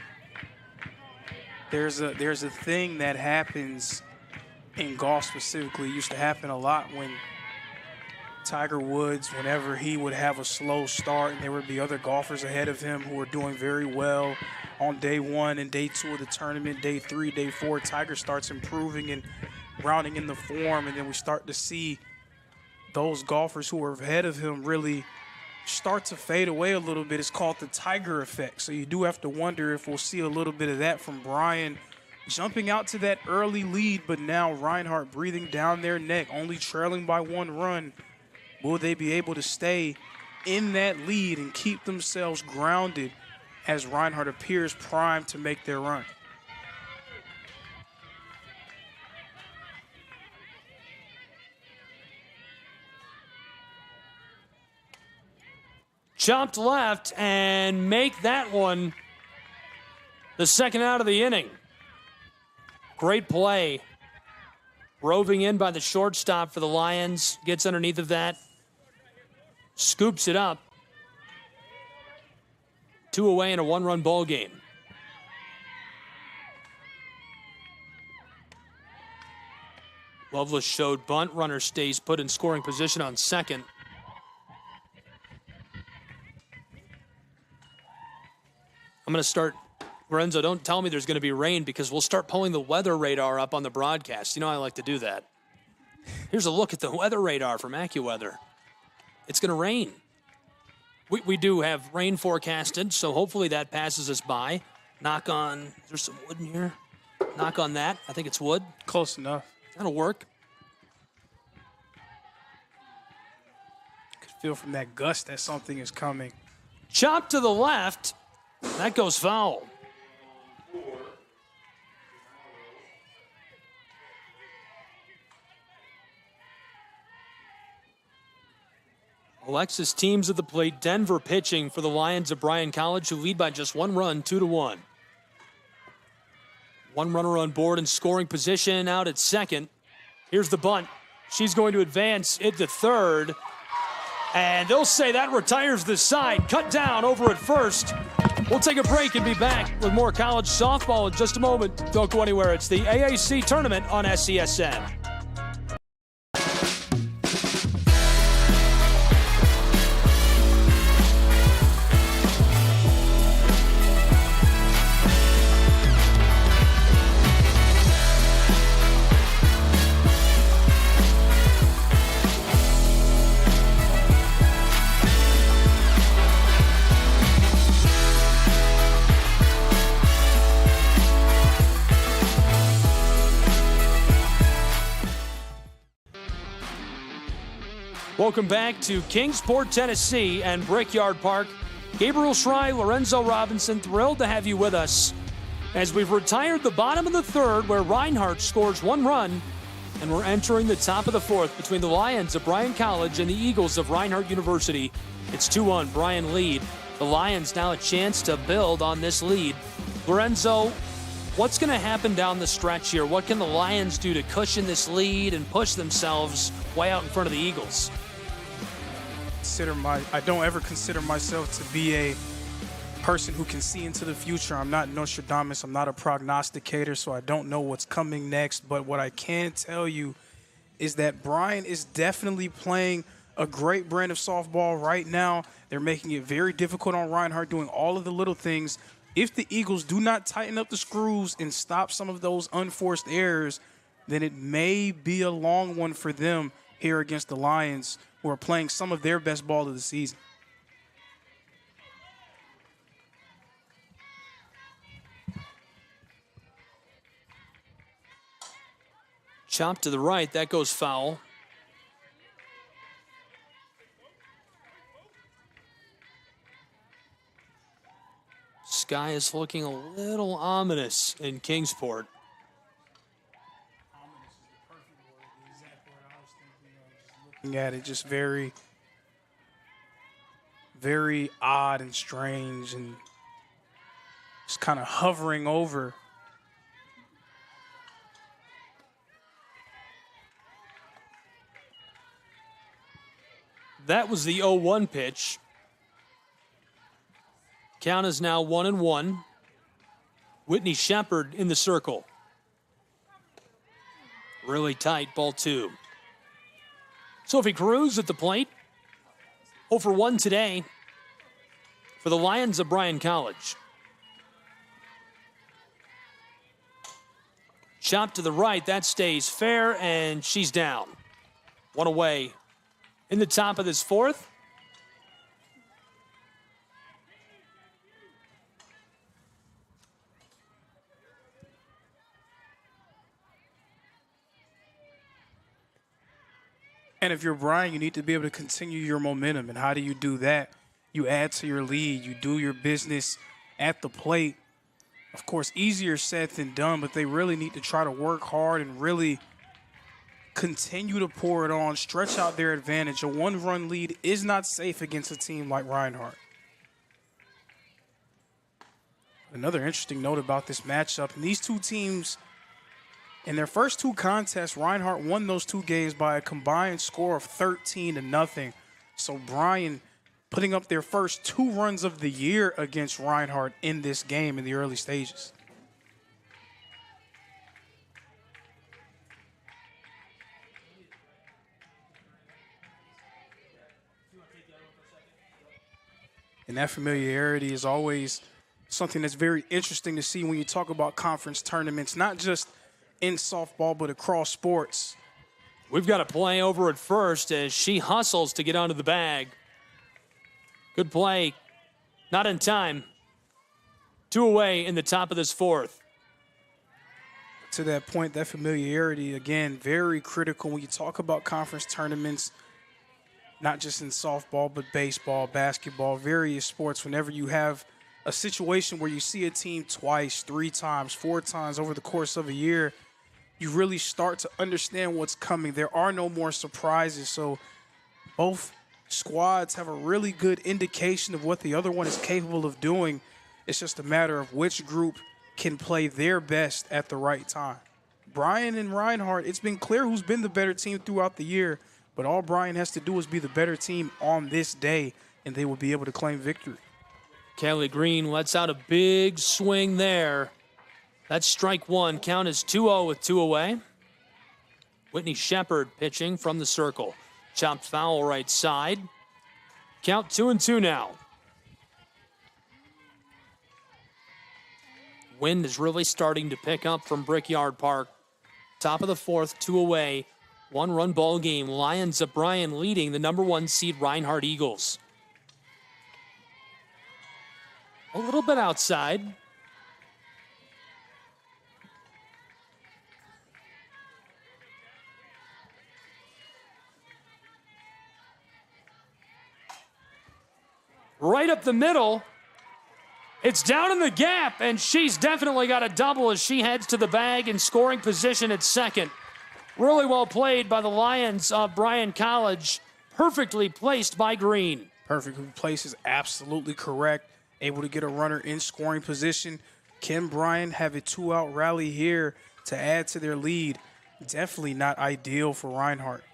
there's a thing that happens in golf specifically. It used to happen a lot when Tiger Woods, whenever he would have a slow start and there would be other golfers ahead of him who were doing very well on day 1 and day 2 of the tournament, day 3, day 4, Tiger starts improving and rounding in the form, and then we start to see those golfers who are ahead of him really start to fade away a little bit. It's called the Tiger effect. So you do have to wonder if we'll see a little bit of that from Bryan jumping out to that early lead, but now Reinhardt breathing down their neck, only trailing by 1 run. Will they be able to stay in that lead and keep themselves grounded as Reinhardt appears primed to make their run? Chopped left and make that one the second out of the inning. Great play. Roving in by the shortstop for the Lions. Gets underneath of that. Scoops it up. 2 away in a 1-run ball game. Loveless showed bunt. Runner stays put in scoring position on second. I'm going to start, Lorenzo, don't tell me there's going to be rain because we'll start pulling the weather radar up on the broadcast. You know I like to do that. Here's a look at the weather radar from AccuWeather. It's going to rain. We do have rain forecasted, so hopefully that passes us by. Knock on, there's some wood in here. Knock on that. I think it's wood. Close enough. That'll work. Could feel from that gust that something is coming. Chop to the left. That goes foul. Alexis teams at the plate. Denver pitching for the Lions of Bryan College, who lead by just 1 run, 2-1. 1 runner on board in scoring position out at second. Here's the bunt. She's going to advance it to third. And they'll say that retires the side. Cut down over at first. We'll take a break and be back with more college softball in just a moment. Don't go anywhere. It's the AAC tournament on SESN. Welcome back to Kingsport, Tennessee and Brickyard Park. Gabriel Schrei, Lorenzo Robinson, thrilled to have you with us as we've retired the bottom of the third where Reinhardt scores 1 run, and we're entering the top of the fourth between the Lions of Bryan College and the Eagles of Reinhardt University. It's 2-1, Bryan lead. The Lions now a chance to build on this lead. Lorenzo, what's going to happen down the stretch here? What can the Lions do to cushion this lead and push themselves way out in front of the Eagles? I don't ever consider myself to be a person who can see into the future. I'm not Nostradamus. I'm not a prognosticator, so I don't know what's coming next. But what I can tell you is that Bryan is definitely playing a great brand of softball right now. They're making it very difficult on Reinhardt, doing all of the little things. If the Eagles do not tighten up the screws and stop some of those unforced errors, then it may be a long one for them here against the Lions, who are playing some of their best ball of the season. Chop to the right, that goes foul. Sky is looking a little ominous in Kingsport. Looking at it, just very, very odd and strange, and just kind of hovering over. That was the 0-1 pitch. Count is now 1-1. Whitney Shepard in the circle. Really tight, ball 2. Sophie Cruz at the plate. 0 for 1 today for the Lions of Bryan College. Chop to the right, that stays fair, and she's down. One away in the top of this 4th. And if you're Bryan, you need to be able to continue your momentum. And how do you do that? You add to your lead. You do your business at the plate. Of course, easier said than done, but they really need to try to work hard and really continue to pour it on, stretch out their advantage. A 1-run lead is not safe against a team like Reinhardt. Another interesting note about this matchup, and these two teams, in their first 2 contests, Reinhardt won those 2 games by a combined score of 13-0. So Bryan putting up their first 2 runs of the year against Reinhardt in this game in the early stages. And that familiarity is always something that's very interesting to see when you talk about conference tournaments, not just in softball, but across sports. We've got a play over at first as she hustles to get onto the bag. Good play. Not in time. 2 away in the top of this 4th. To that point, that familiarity, again, very critical when you talk about conference tournaments, not just in softball, but baseball, basketball, various sports. Whenever you have a situation where you see a team twice, 3 times, 4 times over the course of a year, you really start to understand what's coming. There are no more surprises. So both squads have a really good indication of what the other one is capable of doing. It's just a matter of which group can play their best at the right time. Bryan and Reinhardt, it's been clear who's been the better team throughout the year, but all Bryan has to do is be the better team on this day, and they will be able to claim victory. Kelly Green lets out a big swing there. That's strike 1. Count is 2-0 with 2 away. Whitney Shepard pitching from the circle. Chopped foul right side. Count 2-2 now. Wind is really starting to pick up from Brickyard Park. Top of the 4th, 2 away. 1-run ball game. Lions of Bryan leading the number 1 seed Reinhardt Eagles. A little bit outside. Right up the middle. It's down in the gap, and she's definitely got a double as she heads to the bag in scoring position at second. Really well played by the Lions of Bryan College. Perfectly placed by Green. Perfectly placed is absolutely correct. Able to get a runner in scoring position. Can Bryan have a 2-out rally here to add to their lead? Definitely not ideal for Reinhardt.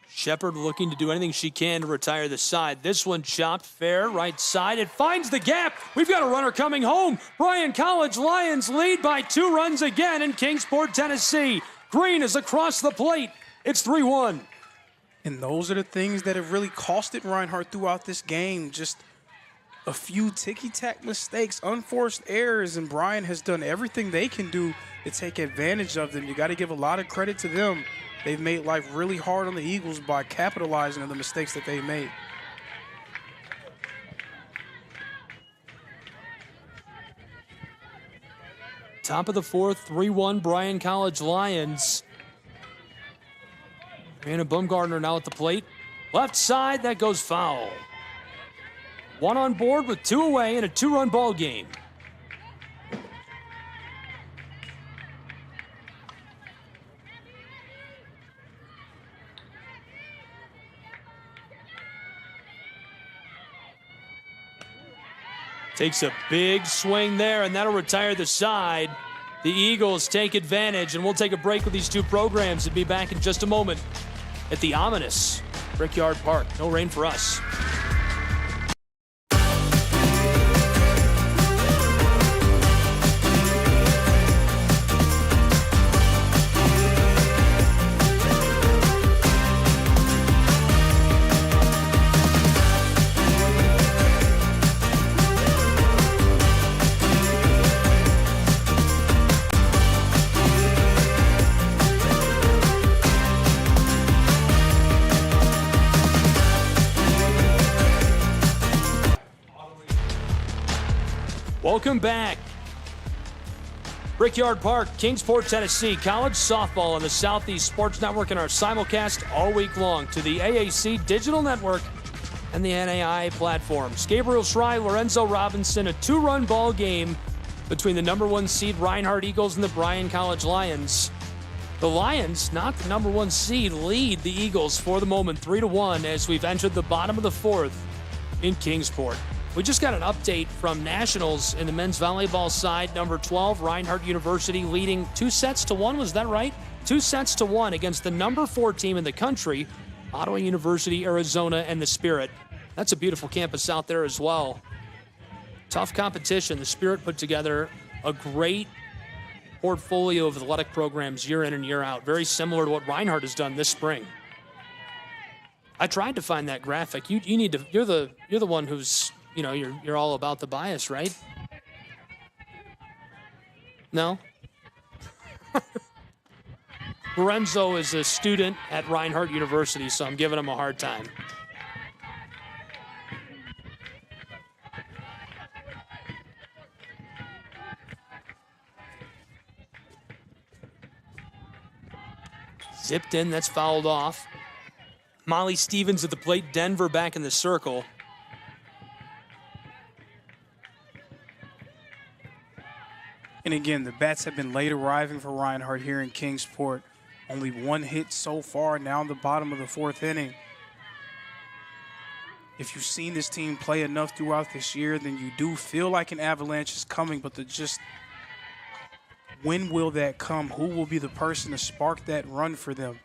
Shepard looking to do anything she can to retire the side. This one chopped fair, right side. It finds the gap. We've got a runner coming home. Bryan College Lions lead by 2 runs again in Kingsport, Tennessee. Green is across the plate. It's 3-1. And those are the things that have really costed Reinhardt throughout this game. Just a few ticky-tack mistakes, unforced errors, and Bryan has done everything they can do to take advantage of them. You got to give a lot of credit to them. They've made life really hard on the Eagles by capitalizing on the mistakes that they made. Top of the 4th, 3-1 Bryan College Lions. Anna Baumgartner now at the plate. Left side, that goes foul. 1 on board with 2 away in a 2-run ball game. Takes a big swing there, and that'll retire the side. The Eagles take advantage, and we'll take a break with these two programs and be back in just a moment at the ominous Brickyard Park. No rain for us. Welcome back. Brickyard Park, Kingsport, Tennessee. College softball on the Southeast Sports Network and our simulcast all week long to the AAC Digital Network and the NAIA platforms. Gabriel Schrei, Lorenzo Robinson, a 2-run ball game between the number 1 seed Reinhardt Eagles and the Bryan College Lions. The Lions, not the number 1 seed, lead the Eagles for the moment 3-1 as we've entered the bottom of the 4th in Kingsport. We just got an update from Nationals in the men's volleyball side. Number 12, Reinhardt University leading 2-1. Was that right? 2-1 against the number 4 team in the country, Ottawa University, Arizona, and the Spirit. That's a beautiful campus out there as well. Tough competition. The Spirit put together a great portfolio of athletic programs year in and year out. Very similar to what Reinhardt has done this spring. I tried to find that graphic. You need to. You're the one who's. You know, you're all about the bias, right? No? Lorenzo is a student at Reinhardt University, so I'm giving him a hard time. Zipped in, that's fouled off. Molly Stevens at the plate, Denver back in the circle. And again, the bats have been late arriving for Reinhardt here in Kingsport. Only 1 hit so far, now in the bottom of the 4th inning. If you've seen this team play enough throughout this year, then you do feel like an avalanche is coming, but when will that come? Who will be the person to spark that run for them?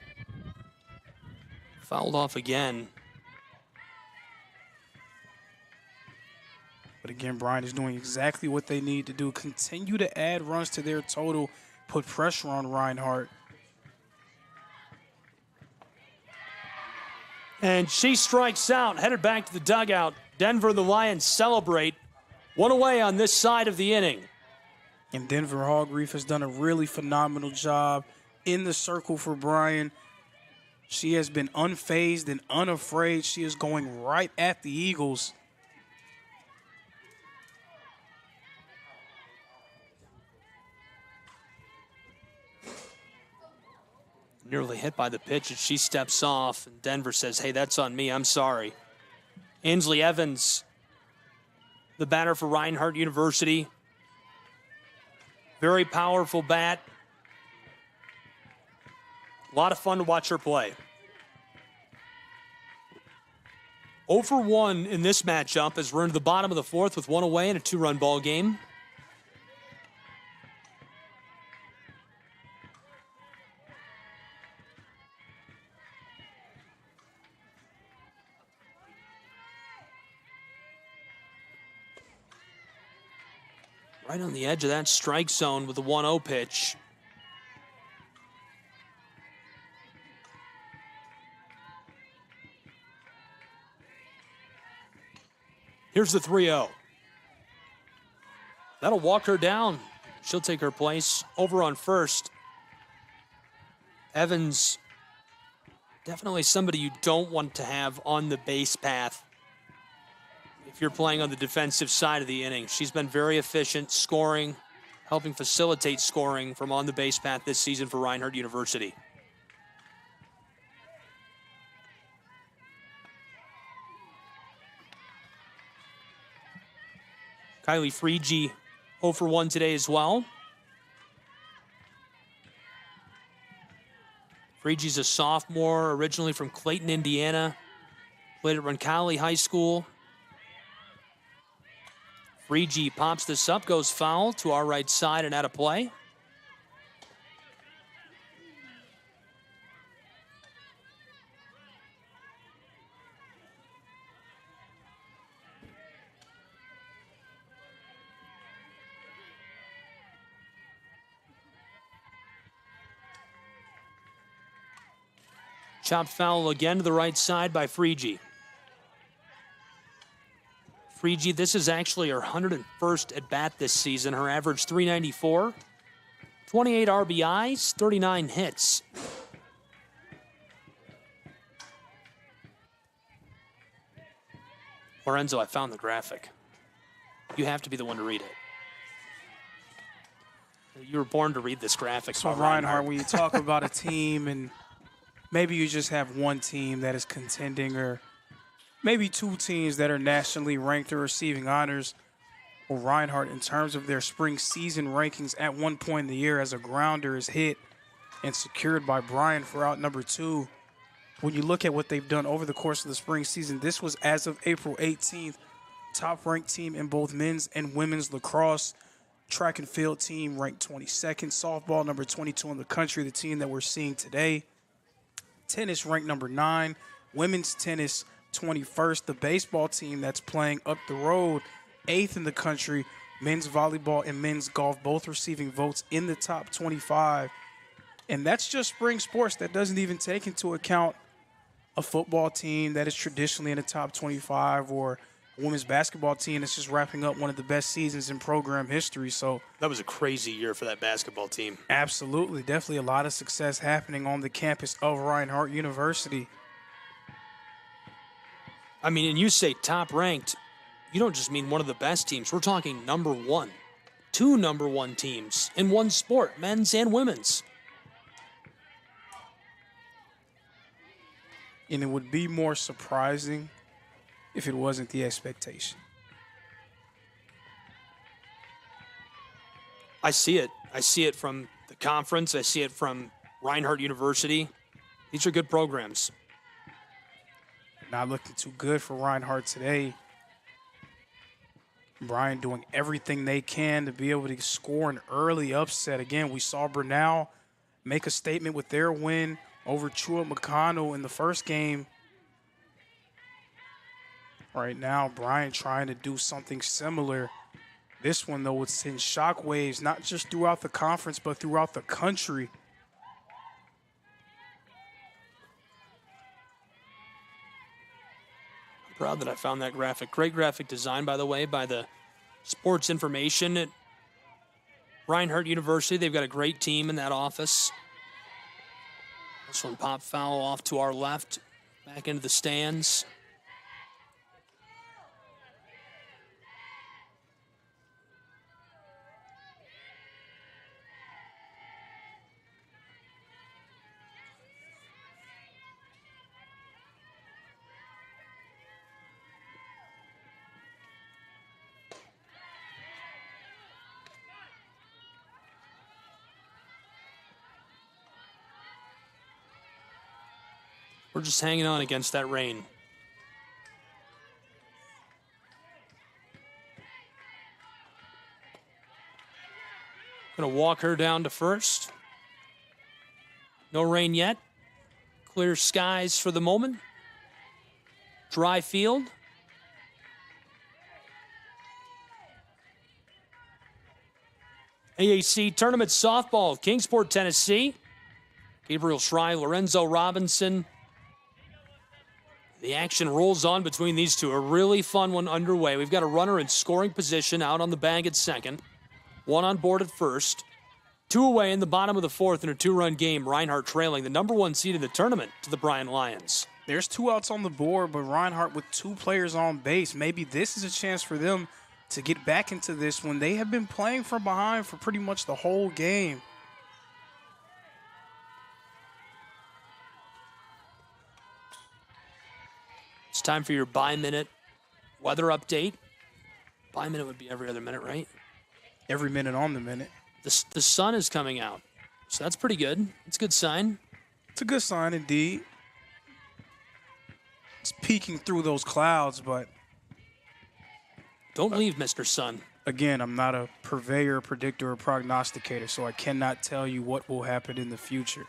Fouled off again. But again, Bryan is doing exactly what they need to do. Continue to add runs to their total, put pressure on Reinhardt. And she strikes out, headed back to the dugout. Denver and the Lions celebrate. 1 away on this side of the inning. And Denver Hogreif has done a really phenomenal job in the circle for Bryan. She has been unfazed and unafraid. She is going right at the Eagles. Nearly hit by the pitch as she steps off, and Denver says, hey, that's on me, I'm sorry. Ainsley Evans, the batter for Reinhardt University. Very powerful bat. A lot of fun to watch her play. 0 for 1 in this matchup as we're into the bottom of the 4th with 1 away in a 2-run ball game. Right on the edge of that strike zone with the 1-0 pitch. Here's the 3-0. That'll walk her down. She'll take her place over on first. Evans, definitely somebody you don't want to have on the base path if you're playing on the defensive side of the inning. She's been very efficient scoring, helping facilitate scoring from on the base path this season for Reinhardt University. Kylie Freege 0 for 1 today as well. Freege's a sophomore, originally from Clayton, Indiana. Played at Roncalli High School. Freege pops this up, goes foul to our right side and out of play. Chopped foul again to the right side by Freege. Freege, this is actually her 101st at bat this season. Her average .394, 28 RBIs, 39 hits. Lorenzo, I found the graphic. You have to be the one to read it. You were born to read this graphic. So Reinhardt, when you talk about a team and maybe you just have one team that is contending, or maybe two teams that are nationally ranked or receiving honors. Well, Reinhardt, in terms of their spring season rankings, at one point in the year as a grounder is hit and secured by Bryan for out number 2. When you look at what they've done over the course of the spring season, this was as of April 18th, top-ranked team in both men's and women's lacrosse. Track and field team ranked 22nd. Softball number 22 in the country, the team that we're seeing today. Tennis ranked number 9. Women's tennis 21st. The baseball team that's playing up the road, 8th in the country. Men's volleyball and men's golf both receiving votes in the top 25. And that's just spring sports. That doesn't even take into account a football team that is traditionally in the top 25, or a women's basketball team that's just wrapping up one of the best seasons in program history. So that was a crazy year for that basketball team. Absolutely. Definitely a lot of success happening on the campus of Reinhardt University. I mean, and you say top ranked, you don't just mean one of the best teams. We're talking number 1. 2 number 1 teams in one sport, men's and women's. And it would be more surprising if it wasn't the expectation. I see it. I see it from the conference. I see it from Reinhardt University. These are good programs. Not looking too good for Reinhardt today. Bryan doing everything they can to be able to score an early upset. Again, we saw Bernal make a statement with their win over Chua McConnell in the first game. Right now, Bryan trying to do something similar. This one, though, would send shockwaves, not just throughout the conference, but throughout the country. I'm proud that I found that graphic. Great graphic design, by the way, by the Sports Information at Reinhardt University. They've got a great team in that office. This one pop foul off to our left, back into the stands. We're just hanging on against that rain. Gonna walk her down to first. No rain yet. Clear skies for the moment. Dry field. AAC Tournament Softball, Kingsport, Tennessee. Gabriel Schrei, Lorenzo Robinson. The action rolls on between these two. A really fun one underway. We've got a runner in scoring position out on the bag at second. One on board at first. 2 away in the bottom of the 4th in a 2-run game. Reinhardt trailing the number 1 seed in the tournament to the Bryan Lions. There's 2 outs on the board, but Reinhardt with 2 players on base. Maybe this is a chance for them to get back into this when they have been playing from behind for pretty much the whole game. It's time for your by-minute weather update. By minute would be every other minute, right? Every minute on the minute. The sun is coming out, so that's pretty good. It's a good sign. It's a good sign indeed. It's peeking through those clouds, but don't leave, Mr. Sun. Again, I'm not a purveyor, predictor, or prognosticator, so I cannot tell you what will happen in the future.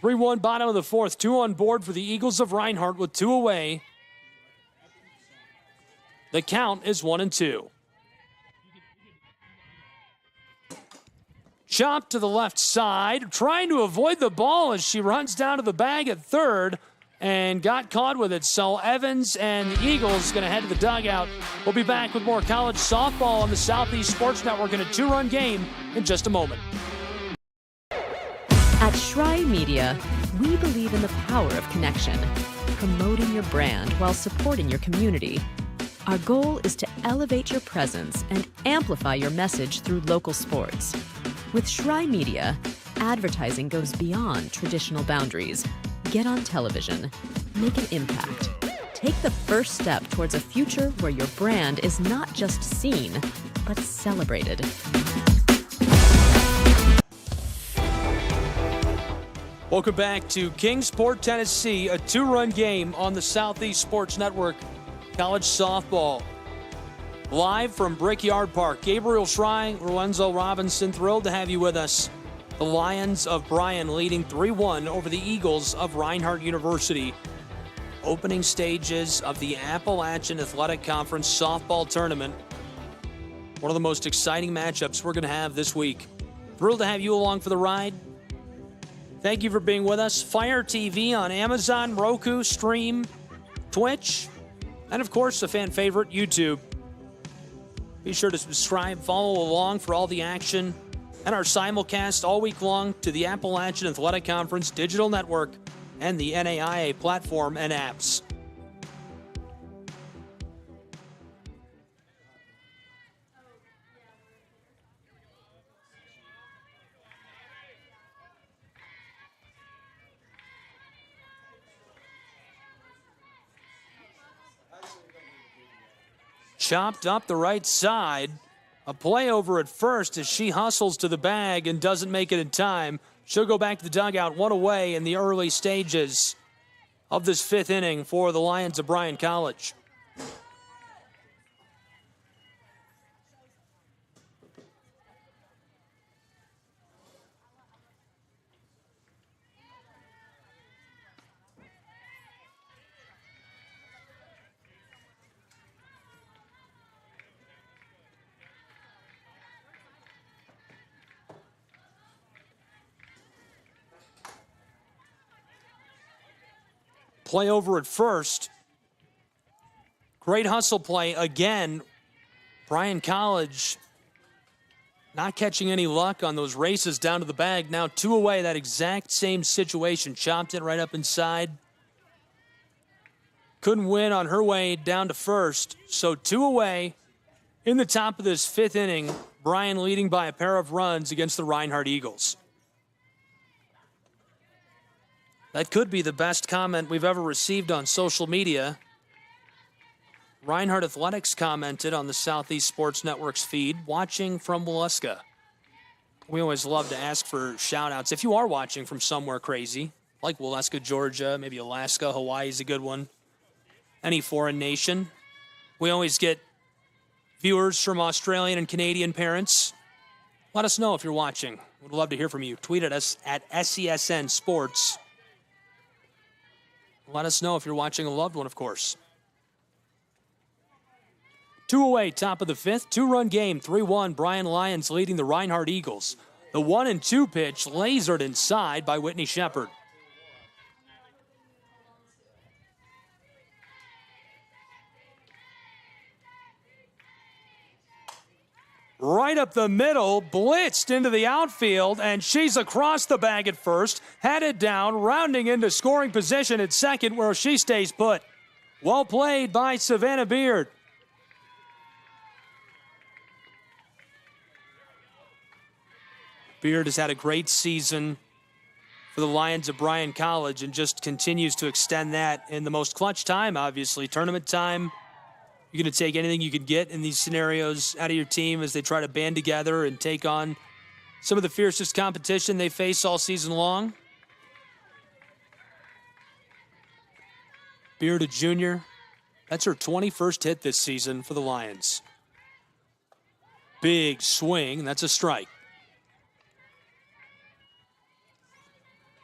Three-one, bottom of the fourth. 2 on board for the Eagles of Reinhardt with 2 away. The count is 1-2. Chop to the left side, trying to avoid the ball as she runs down to the bag at third and got caught with it. So Evans and the Eagles going to head to the dugout. We'll be back with more college softball on the Southeast Sports Network in a 2-run game in just a moment. At Schrei Media, we believe in the power of connection, promoting your brand while supporting your community. Our goal is to elevate your presence and amplify your message through local sports. With Schrei Media, advertising goes beyond traditional boundaries. Get on television, make an impact. Take the first step towards a future where your brand is not just seen, but celebrated. Welcome back to Kingsport, Tennessee, a 2-run game on the Southeast Sports Network, college softball. Live from Brickyard Park, Gabriel Schrei, Lorenzo Robinson, thrilled to have you with us. The Lions of Bryan leading 3-1 over the Eagles of Reinhardt University. Opening stages of the Appalachian Athletic Conference softball tournament. One of the most exciting matchups we're going to have this week. Thrilled to have you along for the ride. Thank you for being with us. Fire TV on Amazon, Roku, Stream, Twitch, and of course, the fan favorite, YouTube. Be sure to subscribe, follow along for all the action, and our simulcast all week long to the Appalachian Athletic Conference Digital Network and the NAIA platform and apps. Chopped up the right side. A play over at first as she hustles to the bag and doesn't make it in time. She'll go back to the dugout, 1 away in the early stages of this 5th inning for the Lions of Bryan College. Play over at first. Great hustle play again. Bryan College not catching any luck on those races down to the bag. Now 2 away, that exact same situation. Chopped it right up inside. Couldn't win on her way down to first. So 2 away in the top of this 5th inning. Bryan leading by a pair of runs against the Reinhardt Eagles. That could be the best comment we've ever received on social media. Reinhardt Athletics commented on the Southeast Sports Network's feed, watching from Waleska. We always love to ask for shout-outs. If you are watching from somewhere crazy, like Waleska, Georgia, maybe Alaska, Hawaii is a good one, any foreign nation, we always get viewers from Australian and Canadian parents. Let us know if you're watching. We'd love to hear from you. Tweet at us at SESN Sports. Let us know if you're watching a loved one, of course. 2 away, top of the 5th. 2-run game, 3-1. Bryan Lions leading the Reinhardt Eagles. The 1-2 pitch lasered inside by Whitney Shepard. right up the middle, blitzed into the outfield, and she's across the bag at first, headed down, rounding into scoring position at second where she stays put. Well played by Savannah Beard. Beard has had a great season for the Lions of Bryan College and just continues to extend that in the most clutch time, obviously. Tournament time, you're going to take anything you can get in these scenarios out of your team as they try to band together and take on some of the fiercest competition they face all season long. Beard, a junior. That's her 21st hit this season for the Lions. Big swing. That's a strike.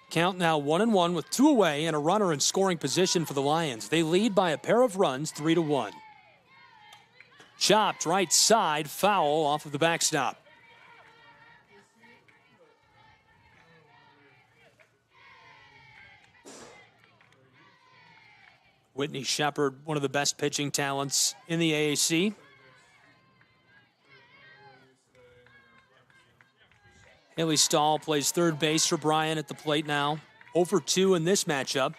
Count now 1-1 with 2 away and a runner in scoring position for the Lions. They lead by a pair of runs, 3-1. Chopped right side, foul off of the backstop. Whitney Shepard, one of the best pitching talents in the AAC. Haley Stahl plays third base for Bryan at the plate now. 0-2 in this matchup.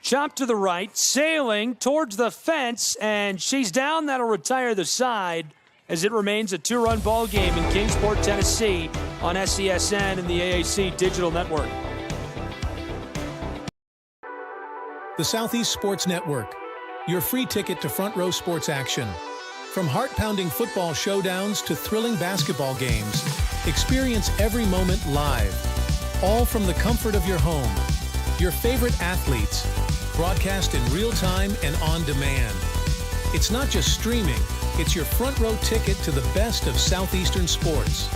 Chopped to the right, sailing towards the fence, and she's down. That'll retire the side as it remains a 2-run ball game in Kingsport, Tennessee on SESN and the AAC Digital Network. The Southeast Sports Network, your free ticket to front row sports action. From heart-pounding football showdowns to thrilling basketball games, experience every moment live, all from the comfort of your home. Your favorite athletes, broadcast in real time and on demand. It's not just streaming, it's your front row ticket to the best of Southeastern sports.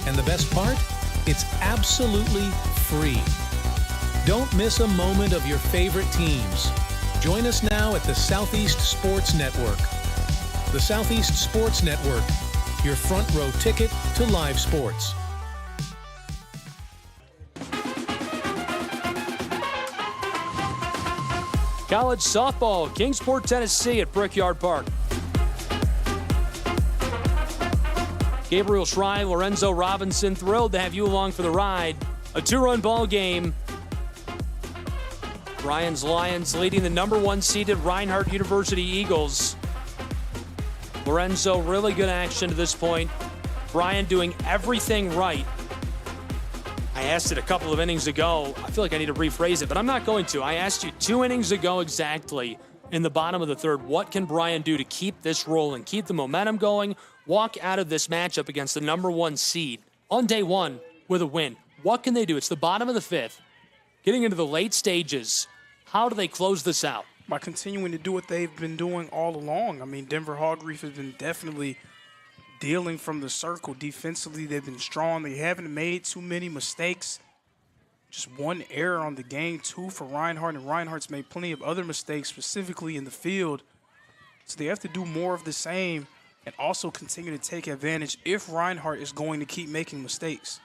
And the best part? It's absolutely free. Don't miss a moment of your favorite teams. Join us now at the Southeast Sports Network. The Southeast Sports Network, your front row ticket to live sports. College softball, Kingsport, Tennessee at Brickyard Park. Gabriel Schrei, Lorenzo Robinson, thrilled to have you along for the ride. A 2-run ball game. Bryan's Lions leading the number 1 seeded Reinhardt University Eagles. Lorenzo, really good action to this point. Bryan doing everything right. I asked it a couple of innings ago. I feel like I need to rephrase it, but I'm not going to. I asked you 2 innings ago exactly in the bottom of the third, what can Bryan do to keep this rolling, keep the momentum going, walk out of this matchup against the number 1 seed on day 1 with a win? What can they do? It's the bottom of the 5th, getting into the late stages. How do they close this out? By continuing to do what they've been doing all along. I mean, Denver Hog Reef has been definitely dealing from the circle. Defensively, they've been strong. They haven't made too many mistakes. Just 1 error on the game, 2 for Reinhardt, and Reinhardt's made plenty of other mistakes, specifically in the field. So they have to do more of the same and also continue to take advantage if Reinhardt is going to keep making mistakes.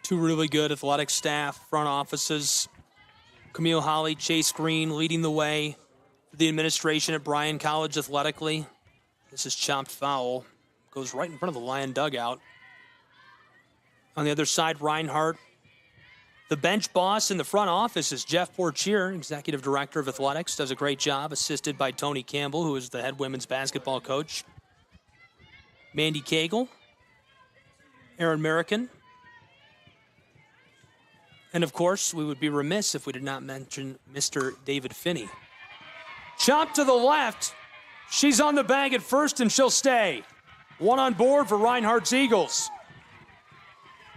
2 really good athletic staff, front offices. Camille Holly, Chase Green leading the way for the administration at Bryan College athletically. This is chopped foul. Goes right in front of the Lion dugout. On the other side, Reinhardt. The bench boss in the front office is Jeff Portier, Executive Director of Athletics. Does a great job, assisted by Tony Campbell, who is the head women's basketball coach. Mandy Cagle. Aaron American. And, of course, we would be remiss if we did not mention Mr. David Finney. Chop to the left. She's on the bag at first, and she'll stay. 1 on board for Reinhardt's Eagles.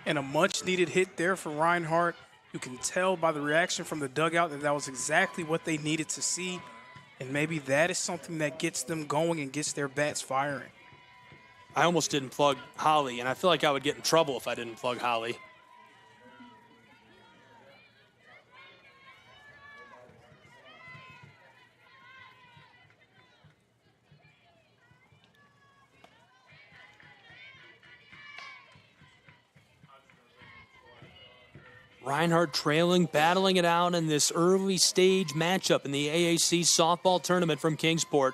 And a much-needed hit there for Reinhardt. You can tell by the reaction from the dugout that that was exactly what they needed to see. And maybe that is something that gets them going and gets their bats firing. I almost didn't plug Holly, and I feel like I would get in trouble if I didn't plug Holly. Reinhardt trailing, battling it out in this early stage matchup in the AAC softball tournament from Kingsport.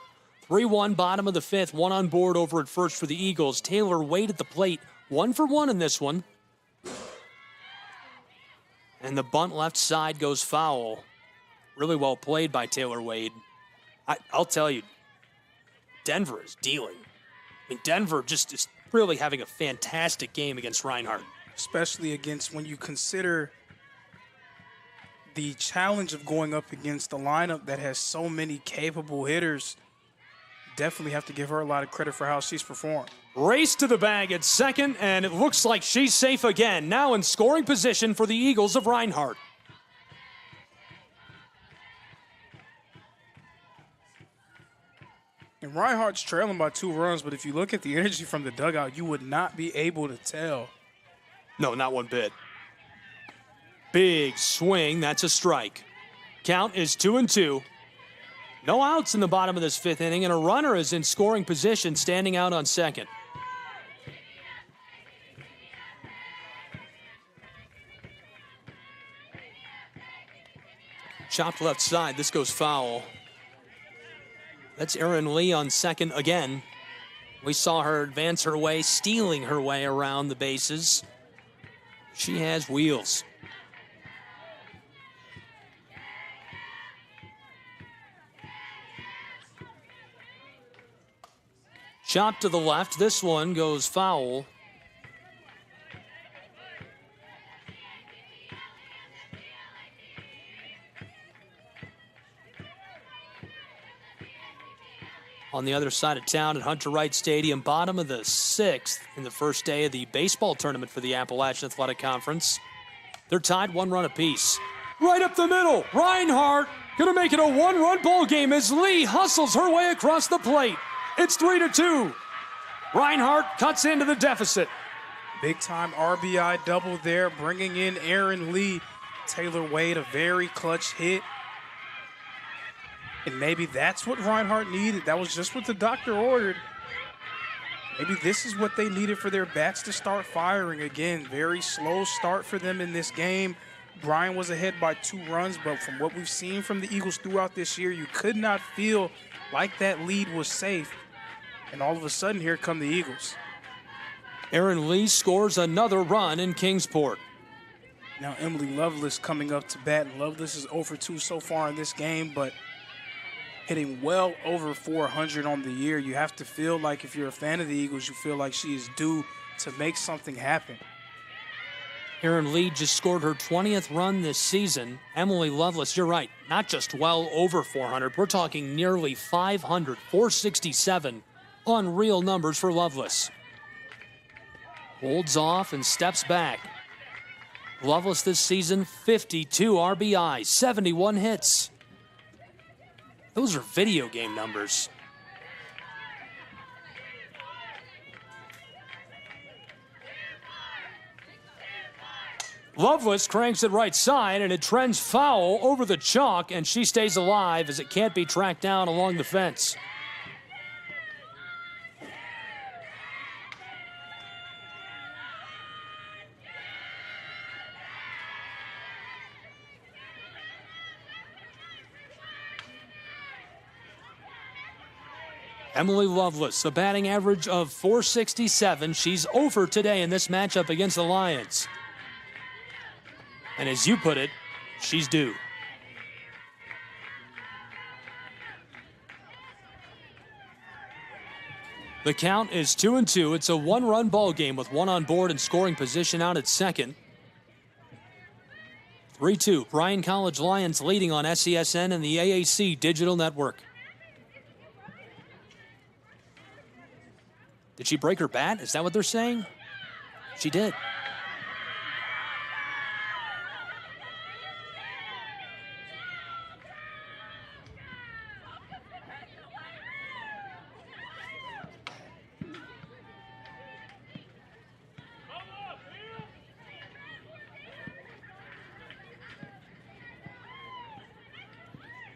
3-1, bottom of the fifth, one on board over at first for the Eagles. Taylor Wade at the plate, 1 for 1 in this one. And the bunt left side goes foul. Really well played by Taylor Wade. I'll tell you, Denver is dealing. I mean, Denver just is really having a fantastic game against Reinhardt. Especially against when you consider the challenge of going up against a lineup that has so many capable hitters. Definitely have to give her a lot of credit for how she's performed. Race to the bag at second, and it looks like she's safe again. Now in scoring position for the Eagles of Reinhardt. And Reinhardt's trailing by 2 runs, but if you look at the energy from the dugout, you would not be able to tell. No, not one bit. Big swing, that's a strike. Count is 2-2. No outs in the bottom of this 5th inning, and a runner is in scoring position, standing out on second. Chopped left side, this goes foul. That's Erin Lee on second again. We saw her advance her way, stealing her way around the bases. She has wheels. Shot to the left. This one goes foul. On the other side of town at Hunter Wright Stadium, bottom of the 6th in the first day of the baseball tournament for the Appalachian Athletic Conference. They're tied 1 run apiece. Right up the middle, Reinhardt gonna make it a 1-run ball game as Lee hustles her way across the plate. It's 3-2. Reinhardt cuts into the deficit. Big time RBI double there, bringing in Erin Lee. Taylor Wade, a very clutch hit. And maybe that's what Reinhardt needed. That was just what the doctor ordered. Maybe this is what they needed for their bats to start firing again. Very slow start for them in this game. Bryan was ahead by 2 runs, but from what we've seen from the Eagles throughout this year, you could not feel like that lead was safe. And all of a sudden, here come the Eagles. Erin Lee scores another run in Kingsport. Now Emily Lovelace coming up to bat. Lovelace is 0 for 2 so far in this game, but hitting well over 400 on the year. You have to feel like if you're a fan of the Eagles, you feel like she is due to make something happen. Erin Lee just scored her 20th run this season. Emily Lovelace, you're right, not just well over 400. We're talking nearly 500, 467. Unreal numbers for Lovelace. Holds off and steps back. Lovelace this season, 52 RBI, 71 hits. Those are video game numbers. Lovelace cranks it right side, and it trends foul over the chalk, and she stays alive as it can't be tracked down along the fence. Emily Lovelace, a batting average of 467. She's over today in this matchup against the Lions. And as you put it, she's due. The count is 2-2. It's a 1-run ball game with 1 on board and scoring position out at second. 3-2. Bryan College Lions leading on SESN and the AAC Digital Network. Did she break her bat? Is that what they're saying? She did.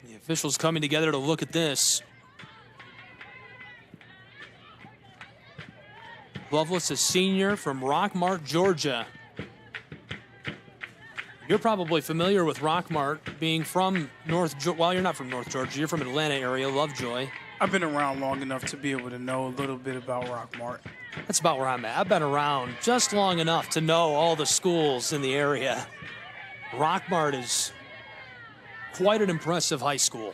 The officials coming together to look at this. Lovelace, a senior from Rockmart, Georgia. You're probably familiar with Rockmart, being from well, you're not from North Georgia. You're from Atlanta area, Lovejoy. I've been around long enough to be able to know a little bit about Rockmart. That's about where I'm at. I've been around just long enough to know all the schools in the area. Rockmart is quite an impressive high school.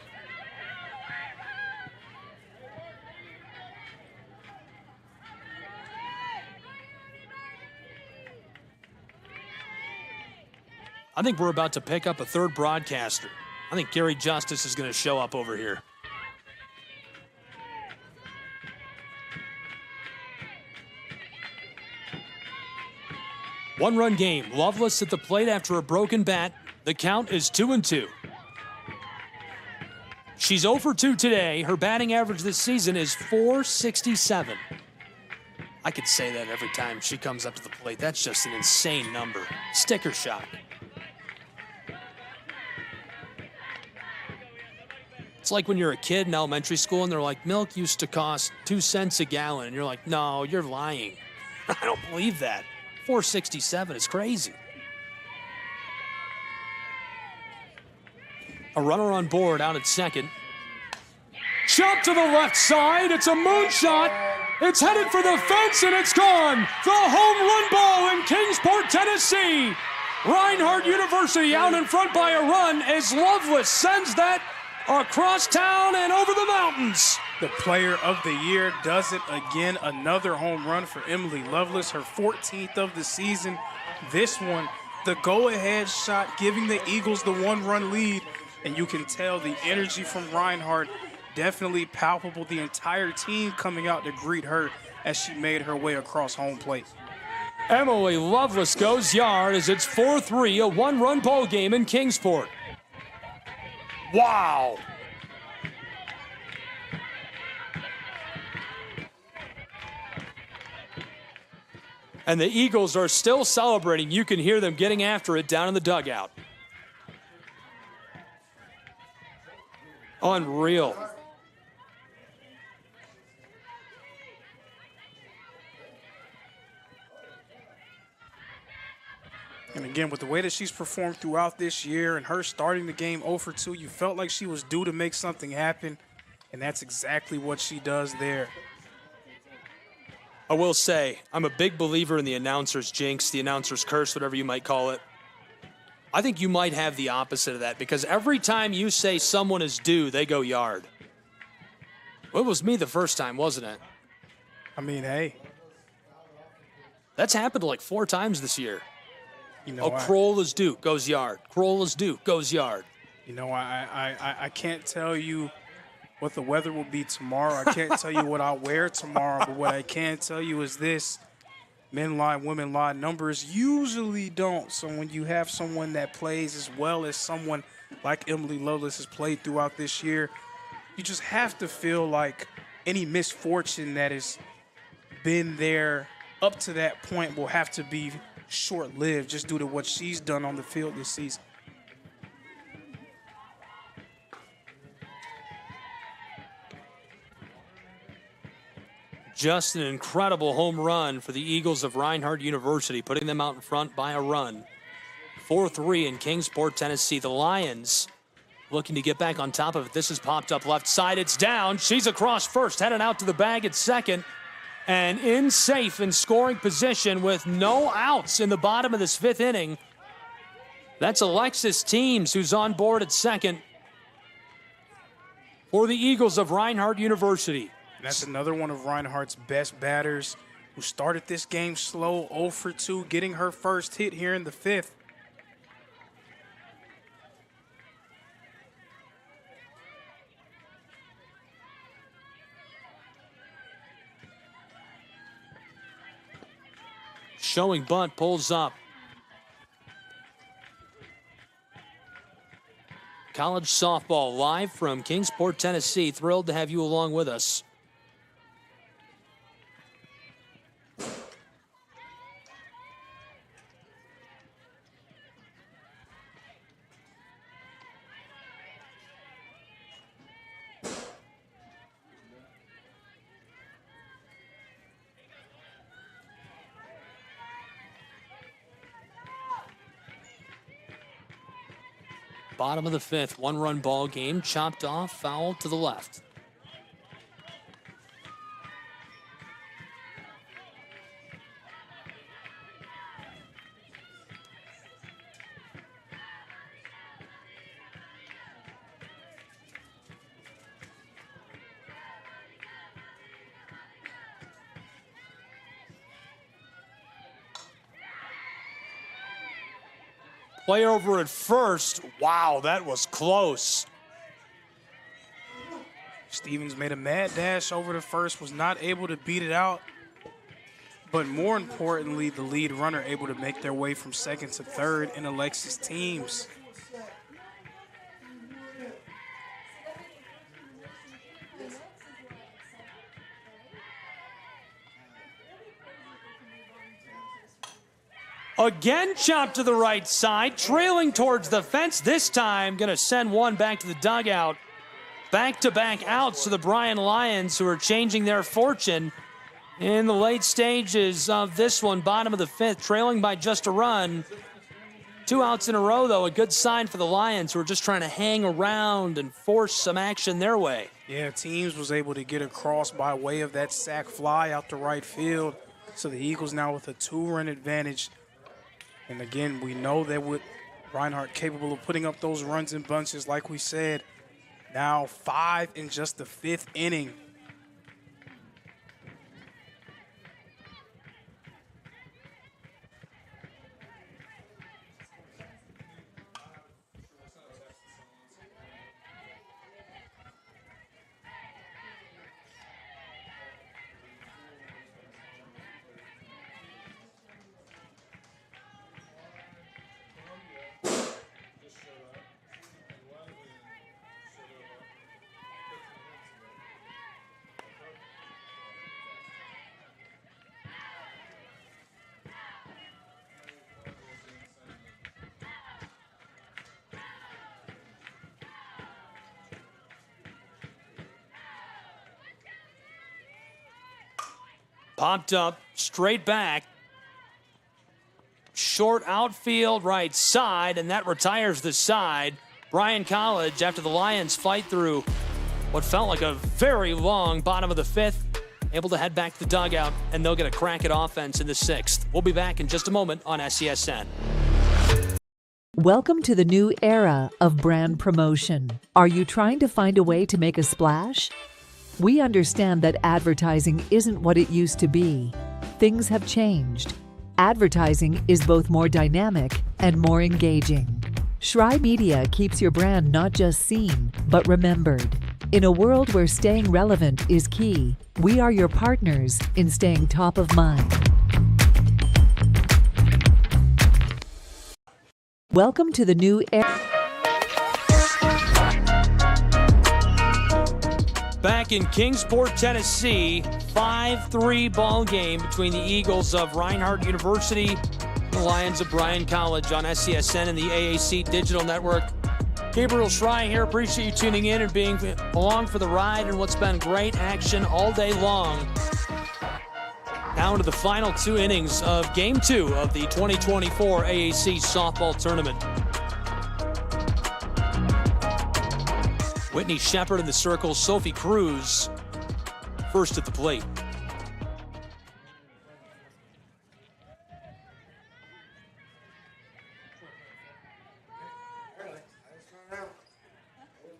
I think we're about to pick up a third broadcaster. I think Gary Justice is going to show up over here. One-run game. Loveless at the plate after a broken bat. The count is 2-2. She's 0 for 2 today. Her batting average this season is .467. I could say that every time she comes up to the plate. That's just an insane number. Sticker shock. It's like when you're a kid in elementary school and they're like, milk used to cost 2 cents a gallon. And you're like, no, you're lying. I don't believe that. .467 is crazy. A runner on board out at second. Chop to the left side. It's a moonshot. It's headed for the fence and it's gone. The home run ball in Kingsport, Tennessee. Reinhardt University out in front by a run as Loveless sends that across town and over the mountains. The player of the year does it again. Another home run for Emily Loveless, her 14th of the season. This one, the go-ahead shot, giving the Eagles the one-run lead. And you can tell the energy from Reinhardt definitely palpable. The entire team coming out to greet her as she made her way across home plate. Emily Loveless goes yard as it's 4-3, a one-run ball game in Kingsport. Wow. And the Eagles are still celebrating. You can hear them getting after it down in the dugout. Unreal. And again, with the way that she's performed throughout this year and her starting the game 0 for 2, you felt like she was due to make something happen, and that's exactly what she does there. I will say, I'm a big believer in the announcer's jinx, the announcer's curse, whatever you might call it. I think you might have the opposite of that because every time you say someone is due, they go yard. Well, it was me the first time, wasn't it? I mean, hey. That's happened like 4 times this year. You know, Kroll is due, goes yard. Kroll is due, goes yard. You know, I can't tell you what the weather will be tomorrow. I can't tell you what I'll wear tomorrow, but what I can tell you is this. Men lie, women lie. Numbers usually don't. So when you have someone that plays as well as someone like Emily Loveless has played throughout this year, you just have to feel like any misfortune that has been there up to that point will have to be short-lived just due to what she's done on the field this season. Just an incredible home run for the Eagles of Reinhardt University, putting them out in front by a run. 4-3 in Kingsport, Tennessee. The Lions looking to get back on top of it. This is popped up left side. It's down. She's across first, headed out to the bag at second. And in safe in scoring position with no outs in the bottom of this 5th inning. That's Alexis Teams, who's on board at second for the Eagles of Reinhardt University. That's another one of Reinhardt's best batters who started this game slow, 0 for 2, getting her first hit here in the 5th. Showing bunt, pulls up. College softball live from Kingsport, Tennessee. Thrilled to have you along with us. Bottom of the 5th, one-run ball game, chopped off, foul to the left. Play over at first. Wow, that was close. Stevens made a mad dash over to first, was not able to beat it out. But more importantly, the lead runner able to make their way from second to third in Alexis teams. Again, chopped to the right side, trailing towards the fence. This time, going to send one back to the dugout. Back-to-back outs to the Bryan Lions, who are changing their fortune in the late stages of this one. Bottom of the fifth, trailing by just a run. 2 outs in a row, though, a good sign for the Lions, who are just trying to hang around and force some action their way. Yeah, teams was able to get across by way of that sac fly out to right field. So the Eagles now with a 2-run advantage. And again, we know that with Reinhardt capable of putting up those runs in bunches, like we said. Now 5 in just the 5th inning. Popped up, straight back. Short outfield, right side, and that retires the side. Bryan College, after the Lions fight through what felt like a very long bottom of the 5th, able to head back to the dugout, and they'll get a crack at offense in the 6th. We'll be back in just a moment on SESN. Welcome to the new era of brand promotion. Are you trying to find a way to make a splash? We understand that advertising isn't what it used to be. Things have changed. Advertising is both more dynamic and more engaging. Shry Media keeps your brand not just seen, but remembered. In a world where staying relevant is key, we are your partners in staying top of mind. Welcome to the new era. Back in Kingsport, Tennessee, 5-3 ball game between the Eagles of Reinhardt University and the Lions of Bryan College on SESN and the AAC Digital Network. Gabriel Shry here. Appreciate you tuning in and being along for the ride and what's been great action all day long. Now into the final 2 innings of Game 2 of the 2024 AAC Softball Tournament. Whitney Shepard in the circle, Sophie Cruz first at the plate.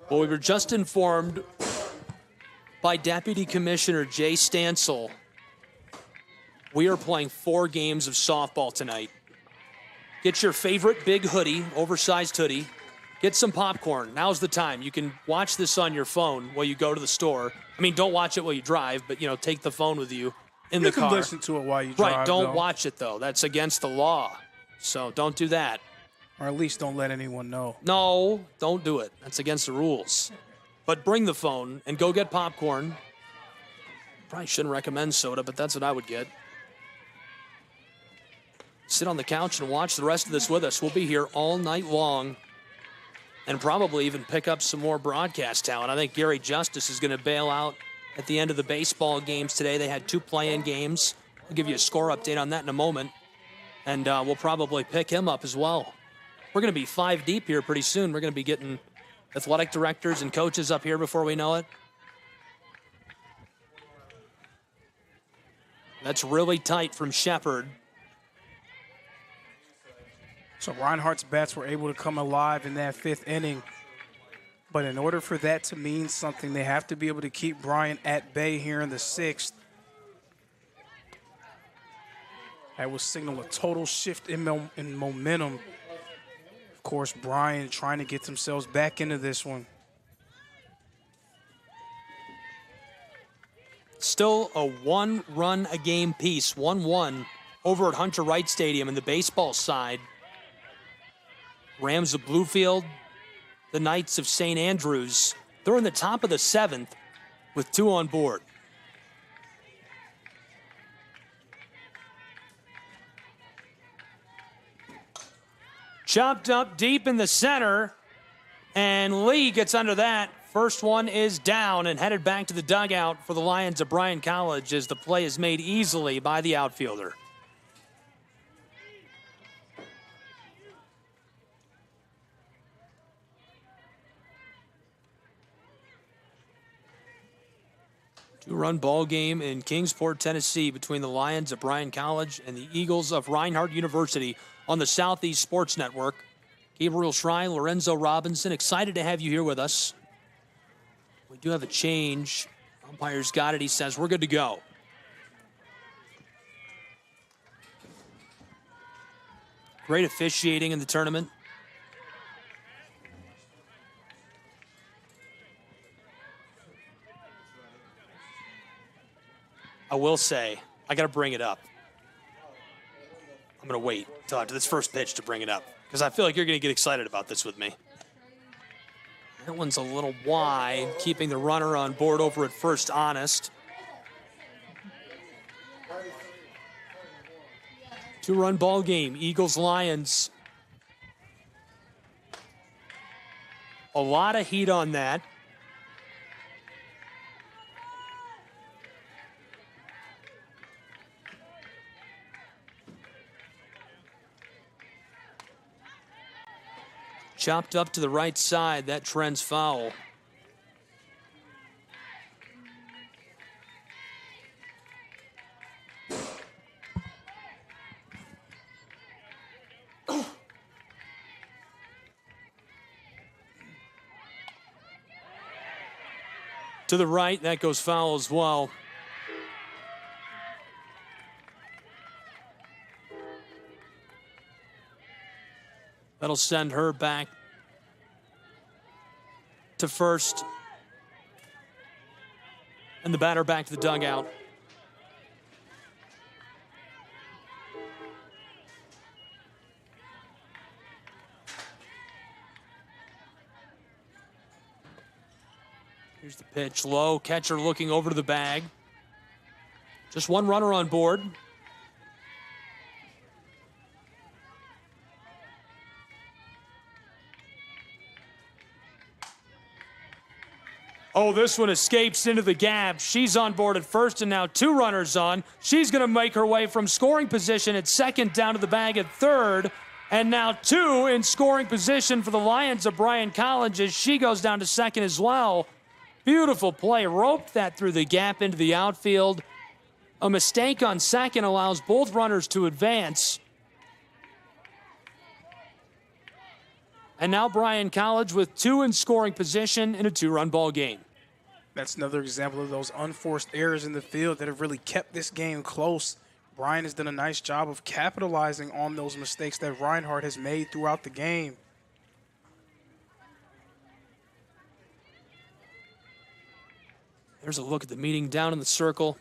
Well, we were just informed by Deputy Commissioner Jay Stansel we are playing 4 games of softball tonight. Get your favorite big hoodie, oversized hoodie. Get some popcorn. Now's the time. You can watch this on your phone while you go to the store. I mean, don't watch it while you drive, but, you know, take the phone with you in the car. You can listen to it while you drive, right, don't though. watch it, though. That's against the law. So don't do that. Or at least don't let anyone know. No, don't do it. That's against the rules. But bring the phone and go get popcorn. Probably shouldn't recommend soda, but that's what I would get. Sit on the couch and watch the rest of this with us. We'll be here all night long and probably even pick up some more broadcast talent. I think Gary Justice is going to bail out at the end of the baseball games today. They had 2 play-in games. I'll give you a score update on that in a moment. And we'll probably pick him up as well. We're going to be 5 deep here pretty soon. We're going to be getting athletic directors and coaches up here before we know it. That's really tight from Shepard. So Reinhardt's bats were able to come alive in that 5th inning. But in order for that to mean something, they have to be able to keep Bryan at bay here in the 6th. That will signal a total shift in momentum course, Bryan trying to get themselves back into this one. Still a one-run-a-game piece, 1-1 over at Hunter Wright Stadium in the baseball side. Rams of Bluefield, the Knights of St. Andrews. They're in the top of the 7th with 2 on board. Chopped up deep in the center, and Lee gets under that. First one is down and headed back to the dugout for the Lions of Bryan College as the play is made easily by the outfielder. Two-run ball game in Kingsport, Tennessee between the Lions of Bryan College and the Eagles of Reinhardt University on the Southeast Sports Network. Gabriel Shrine, Lorenzo Robinson, excited to have you here with us. We do have a change. Umpire's got it. He says we're good to go. Great officiating in the tournament. I will say, I got to bring it up. I'm going to wait until after this first pitch to bring it up because I feel like you're going to get excited about this with me. That one's a little wide, keeping the runner on board over at first, Honest. Two-run ball game, Eagles-Lions. A lot of heat on that. Chopped up to the right side. That trend's foul. To the right, that goes foul as well. That'll send her back to first. And the batter back to the dugout. Here's the pitch, low. Catcher looking over to the bag. Just one runner on board. Oh, this one escapes into the gap. She's on board at first, and now 2 runners on. She's going to make her way from scoring position at second down to the bag at third. And now 2 in scoring position for the Lions of Bryan College as she goes down to second as well. Beautiful play. Roped that through the gap into the outfield. A mistake on second allows both runners to advance. And now Bryan College with 2 in scoring position in a 2-run ball game. That's another example of those unforced errors in the field that have really kept this game close. Bryan has done a nice job of capitalizing on those mistakes that Reinhardt has made throughout the game. There's a look at the meeting down in the circle.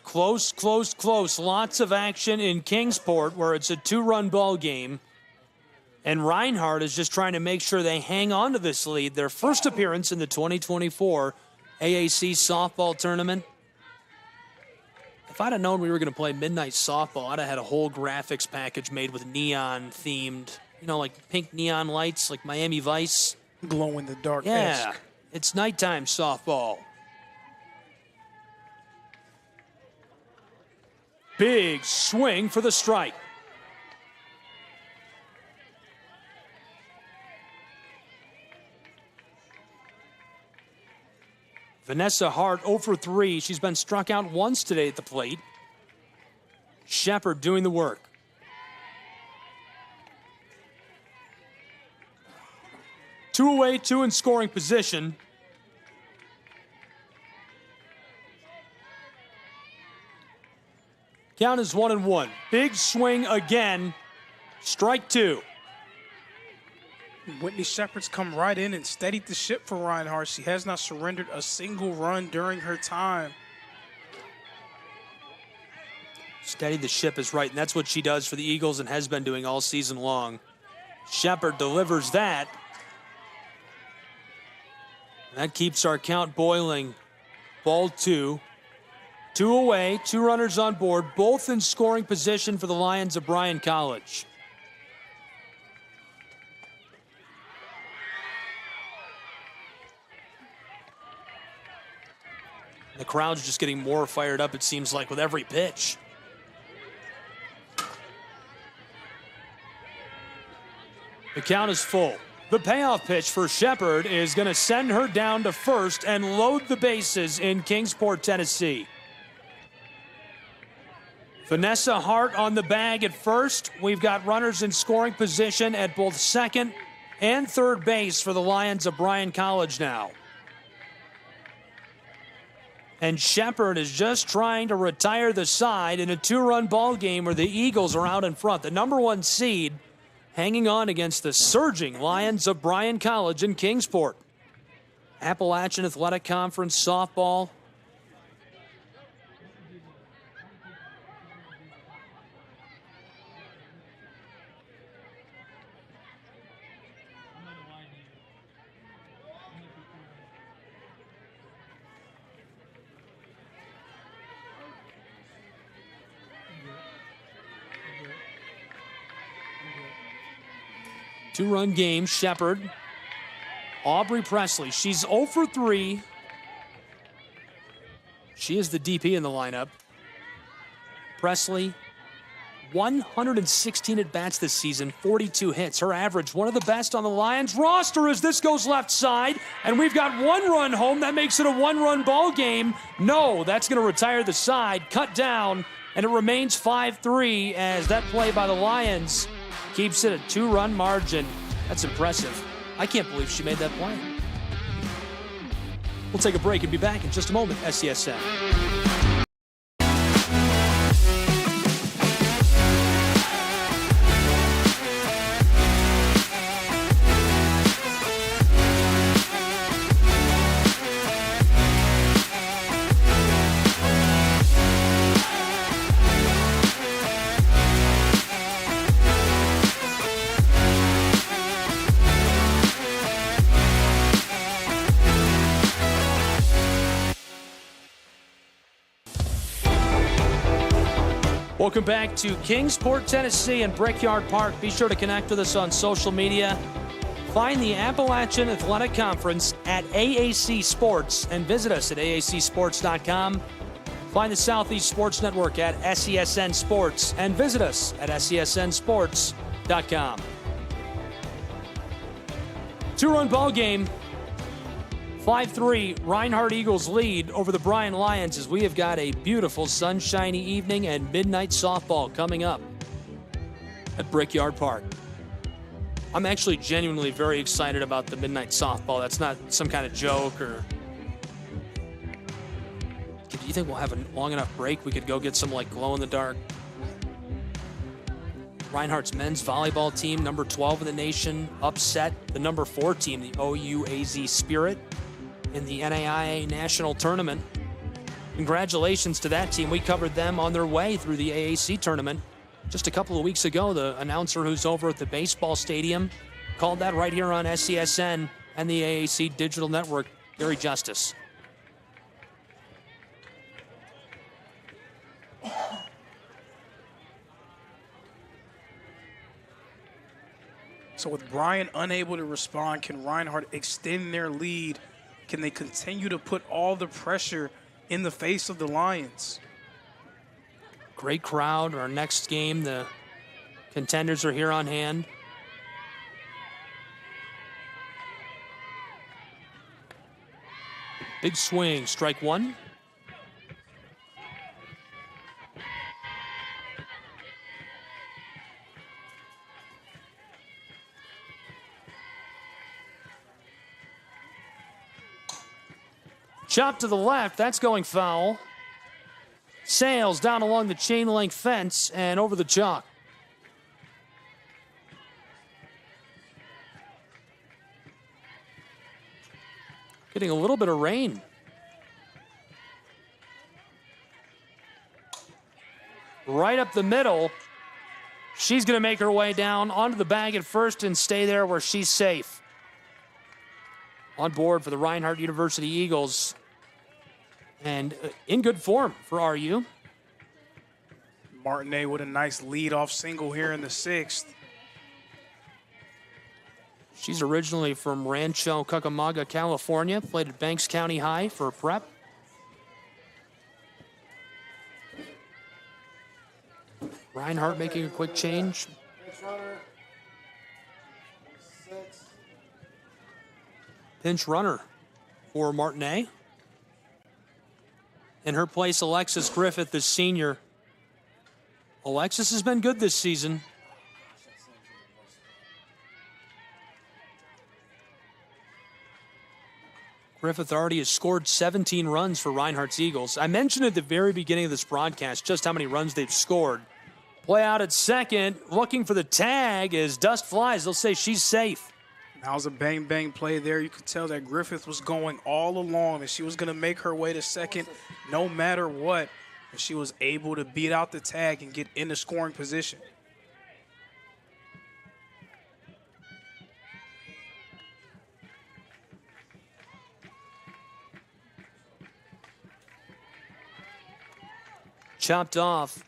Close, close, close. Lots of action in Kingsport where it's a 2-run ball game. And Reinhardt is just trying to make sure they hang on to this lead. Their first appearance in the 2024 AAC softball tournament. If I'd have known we were going to play midnight softball, I'd have had a whole graphics package made with neon themed, you know, like pink neon lights, like Miami Vice. Glow in the dark. Yeah, it's nighttime softball. Big swing for the strike. Vanessa Hart 0 for 3. She's been struck out once today at the plate. Shepard doing the work. Two away, two in scoring position. Count is 1-1. Big swing again. Strike two. Whitney Shepard's come right in and steadied the ship for Reinhardt. She has not surrendered a single run during her time. Steady the ship is right, and that's what she does for the Eagles and has been doing all season long. Shepard delivers that. And that keeps our count boiling. Ball two. Two away, two runners on board, both in scoring position for the Lions of Bryan College. The crowd's just getting more fired up, it seems like, with every pitch. The count is full. The payoff pitch for Shepard is going to send her down to first and load the bases in Kingsport, Tennessee. Vanessa Hart on the bag at first. We've got runners in scoring position at both second and third base for the Lions of Bryan College now. And Shepard is just trying to retire the side in a two-run ball game where the Eagles are out in front. The number one seed hanging on against the surging Lions of Bryan College in Kingsport. Appalachian Athletic Conference softball. Two-run game, Shepard. Aubrey Presley, she's 0 for 3. She is the DP in the lineup. Presley, 116 at-bats this season, 42 hits. Her average, one of the best on the Lions roster as this goes left side. And we've got one run home. That makes it a one-run ball game. No, that's going to retire the side. Cut down, and it remains 5-3 as that play by the Lions keeps it a two-run margin. That's impressive. I can't believe she made that play. We'll take a break and be back in just a moment. SCSN. Welcome back to Kingsport, Tennessee and Brickyard Park. Be sure to connect with us on social media. Find the Appalachian Athletic Conference at AAC Sports and visit us at aacsports.com. Find the Southeast Sports Network at SESN Sports and visit us at SESNsports.com. Two-run ball game. 5-3, Reinhardt Eagles lead over the Bryan Lions as we have got a beautiful sunshiny evening and midnight softball coming up at Brickyard Park. I'm actually genuinely very excited about the midnight softball. That's not some kind of joke or... Do you think we'll have a long enough break we could go get some like glow-in-the-dark? Reinhardt's men's volleyball team, number 12 in the nation, upset the number 4 team, the OUAZ Spirit, in the NAIA National Tournament. Congratulations to that team. We covered them on their way through the AAC tournament. Just a couple of weeks ago, the announcer who's over at the baseball stadium called that right here on SCSN and the AAC Digital Network, Gary Justice. So with Bryan unable to respond, can Reinhardt extend their lead? Can they continue to put all the pressure in the face of the Lions? Great crowd. Our next game, the contenders are here on hand. Big swing, strike one. Chop to the left, that's going foul. Sails down along the chain link fence and over the chalk. Getting a little bit of rain. Right up the middle. She's going to make her way down onto the bag at first and stay there where she's safe. On board for the Reinhardt University Eagles. And in good form for RU. Martinet with a nice leadoff single here in the 6th. She's originally from Rancho Cucamonga, California. Played at Banks County High for prep. Reinhardt making a quick change. Pinch runner for Martinet. In her place, Alexis Griffith, the senior. Alexis has been good this season. Griffith already has scored 17 runs for Reinhardt's Eagles. I mentioned at the very beginning of this broadcast just how many runs they've scored. Play out at second, looking for the tag as dust flies. They'll say she's safe. That was a bang-bang play there. You could tell that Griffith was going all along, and she was going to make her way to second no matter what. And she was able to beat out the tag and get into scoring position. Chopped off.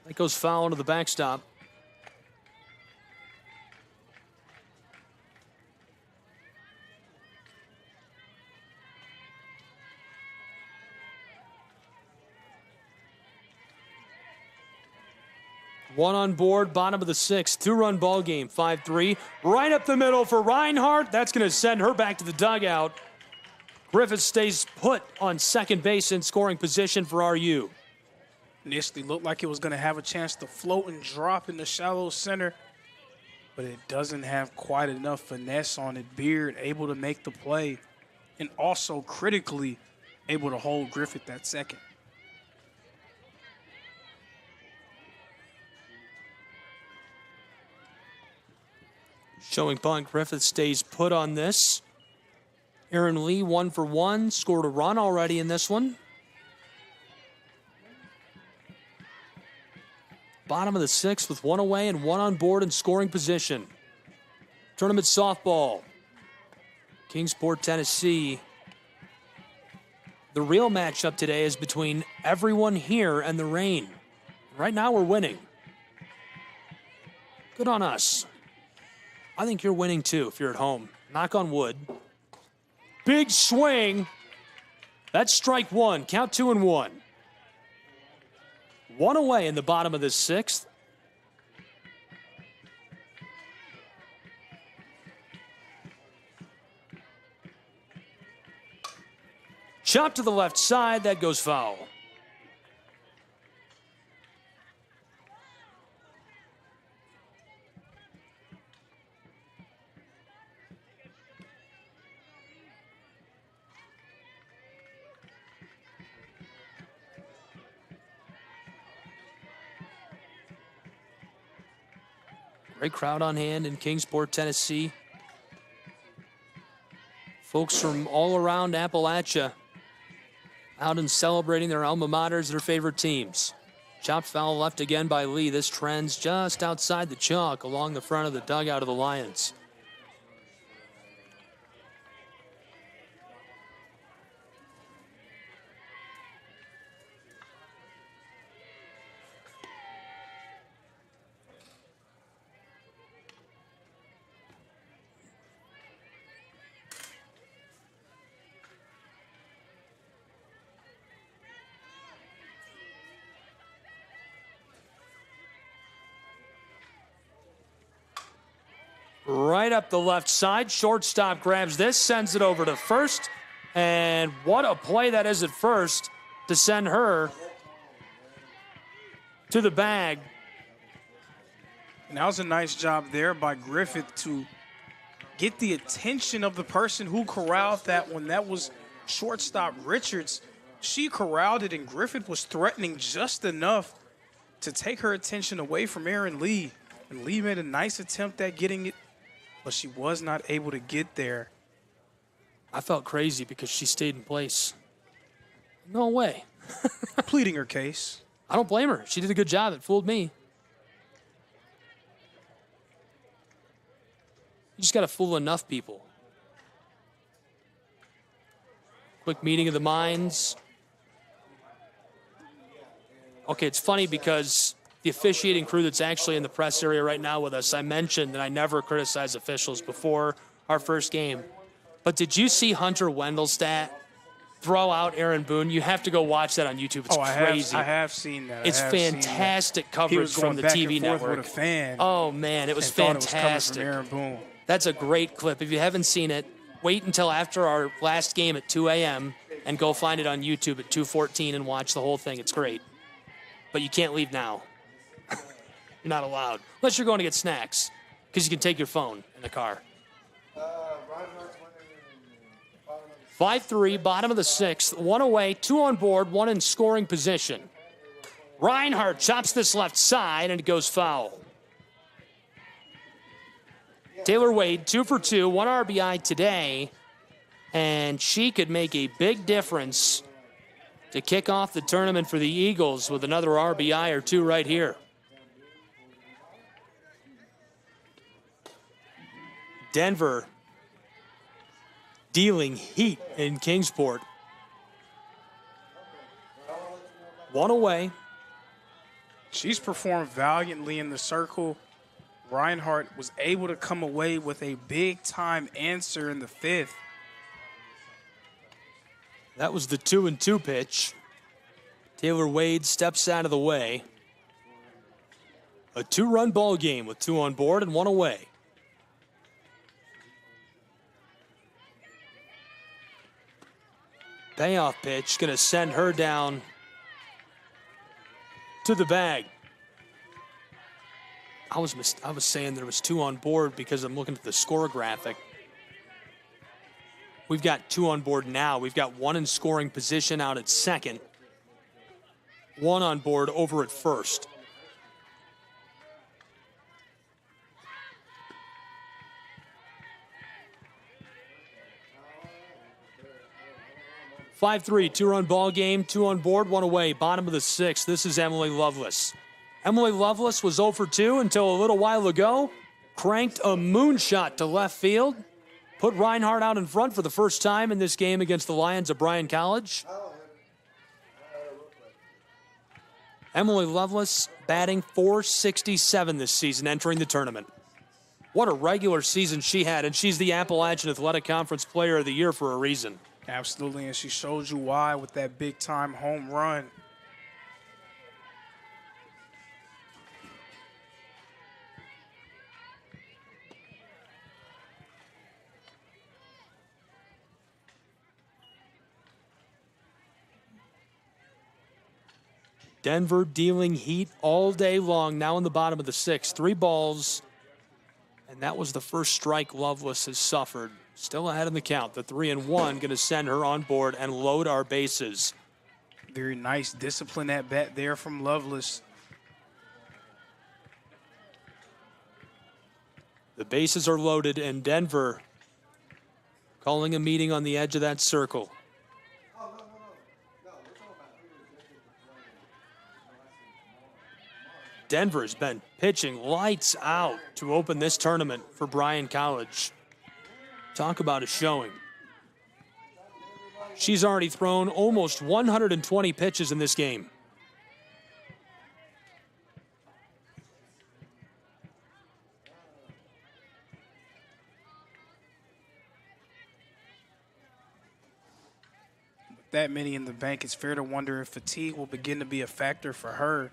That goes foul into the backstop. One on board, bottom of the 6th, 2-run ball game, 5-3. Right up the middle for Reinhardt. That's going to send her back to the dugout. Griffith stays put on second base in scoring position for RU. Initially looked like it was going to have a chance to float and drop in the shallow center, but it doesn't have quite enough finesse on it. Beard able to make the play and also critically able to hold Griffith at second. Showing bunt, Griffith stays put on this. Aaron Lee 1 for 1, scored a run already in this one. Bottom of the 6th with 1 away and 1 on board in scoring position. Tournament softball. Kingsport, Tennessee. The real matchup today is between everyone here and the Reign. Right now we're winning. Good on us. I think you're winning too if you're at home. Knock on wood. Big swing. That's strike one. Count 2-1. 1 away in the bottom of the 6th. Chop to the left side. That goes foul. Great crowd on hand in Kingsport, Tennessee. Folks from all around Appalachia out and celebrating their alma maters, their favorite teams. Chopped foul left again by Lee. This trends just outside the chalk along the front of the dugout of the Lions. Right up the left side. Shortstop grabs this, sends it over to first, And what a play that is at first to send her to the bag. And that was a nice job there by Griffith to get the attention of the person who corralled that one. That was shortstop Richards. She corralled it, and Griffith was threatening just enough to take her attention away from Aaron Lee. And Lee made a nice attempt at getting it, but she was not able to get there. I felt crazy because she stayed in place. No way. Pleading her case. I don't blame her. She did a good job. It fooled me. You just got to fool enough people. Quick meeting of the minds. Okay, it's funny because the officiating crew that's actually in the press area right now with us, I mentioned that I never criticize officials before our first game. But did you see Hunter Wendelstadt throw out Aaron Boone? You have to go watch that on YouTube. It's crazy. I have seen that. It's fantastic coverage from the TV network. With a fan. Oh, man, it was fantastic. It was coming from Aaron Boone. That's a great clip. If you haven't seen it, wait until after our last game at 2 a.m. and go find it on YouTube at 2:14 and watch the whole thing. It's great. But you can't leave now. You're not allowed. Unless you're going to get snacks, because you can take your phone in the car. 5-3, bottom of the sixth. One away, two on board, one in scoring position. Reinhardt chops this left side, and it goes foul. Taylor Wade, 2 for 2, 1 RBI today, and she could make a big difference to kick off the tournament for the Eagles with another RBI or two right here. Denver dealing heat in Kingsport. One away. She's performed valiantly in the circle. Reinhardt was able to come away with a big-time answer in the fifth. That was the 2-2 pitch. Taylor Wade steps out of the way. A 2-run ball game with 2 on board and 1 away. Payoff pitch going to send her down to the bag. I was saying there was 2 on board because I'm looking at the score graphic. We've got 2 on board now. We've got 1 in scoring position out at second. 1 on board over at first. (5-3), 2-run ball game, 2 on board, 1 away. Bottom of the sixth. This is Emily Lovelace. Emily Lovelace was 0 for 2 until a little while ago. Cranked a moonshot to left field. Put Reinhardt out in front for the first time in this game against the Lions of Bryan College. Emily Lovelace batting .467 this season, entering the tournament. What a regular season she had, and she's the Appalachian Athletic Conference Player of the Year for a reason. Absolutely, and she showed you why with that big-time home run. Denver dealing heat all day long, now in the bottom of the sixth. 3 balls, and that was the first strike Lovelace has suffered. Still ahead in the count. The 3-1 going to send her on board and load our bases. Very nice discipline at bat there from Lovelace. The bases are loaded, and Denver calling a meeting on the edge of that circle. Denver has been pitching lights out to open this tournament for Bryan College. Talk about a showing. She's already thrown almost 120 pitches in this game. With that many in the bank, it's fair to wonder if fatigue will begin to be a factor for her.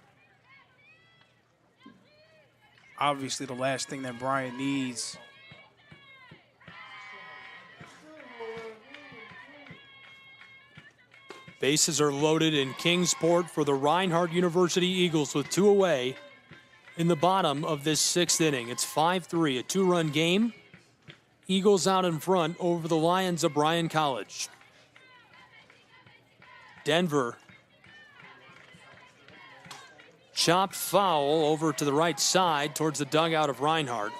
Obviously, the last thing that Bryan needs. Bases are loaded in Kingsport for the Reinhardt University Eagles with 2 away in the bottom of this 6th inning. It's 5-3, a 2-run game. Eagles out in front over the Lions of Bryan College. Denver. Chopped foul over to the right side towards the dugout of Reinhardt.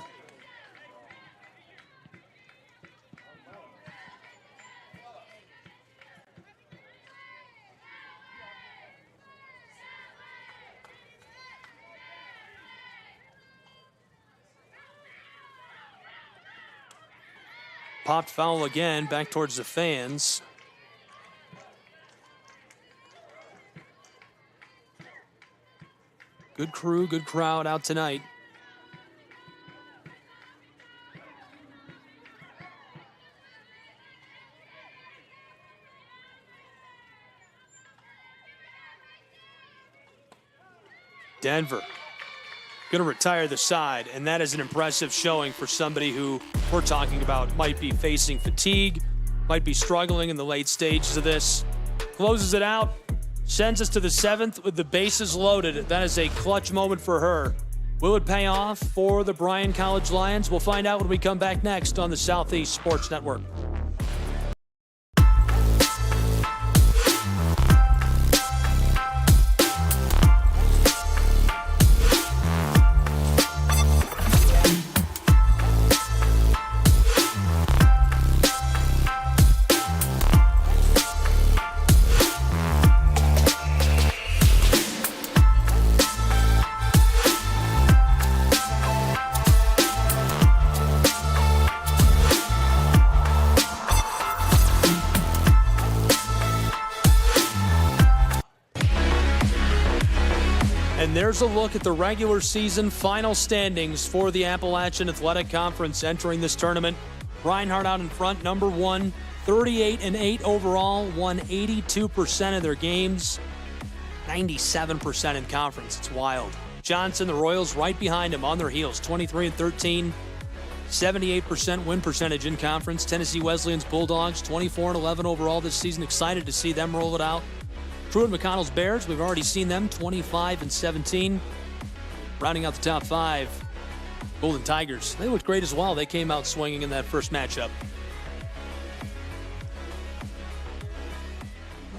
Popped foul again, back towards the fans. Good crew, good crowd out tonight. Denver going to retire the side, and that is an impressive showing for somebody who we're talking about might be facing fatigue, might be struggling in the late stages of this. Closes it out, sends us to the 7th with the bases loaded. That is a clutch moment for her. Will it pay off for the Bryan College Lions? We'll find out when we come back next on the Southeast Sports Network. And there's a look at the regular season final standings for the Appalachian Athletic Conference entering this tournament. Reinhardt out in front, number 1, 38-8 overall, won 82% of their games, 97% in conference. It's wild. Johnson, the Royals, right behind him on their heels, 23-13, 78% win percentage in conference. Tennessee Wesleyan's Bulldogs, 24-11 overall this season. Excited to see them roll it out. Truett McConnell's Bears, we've already seen them, 25-17. Rounding out the top 5, Golden Tigers. They looked great as well. They came out swinging in that first matchup.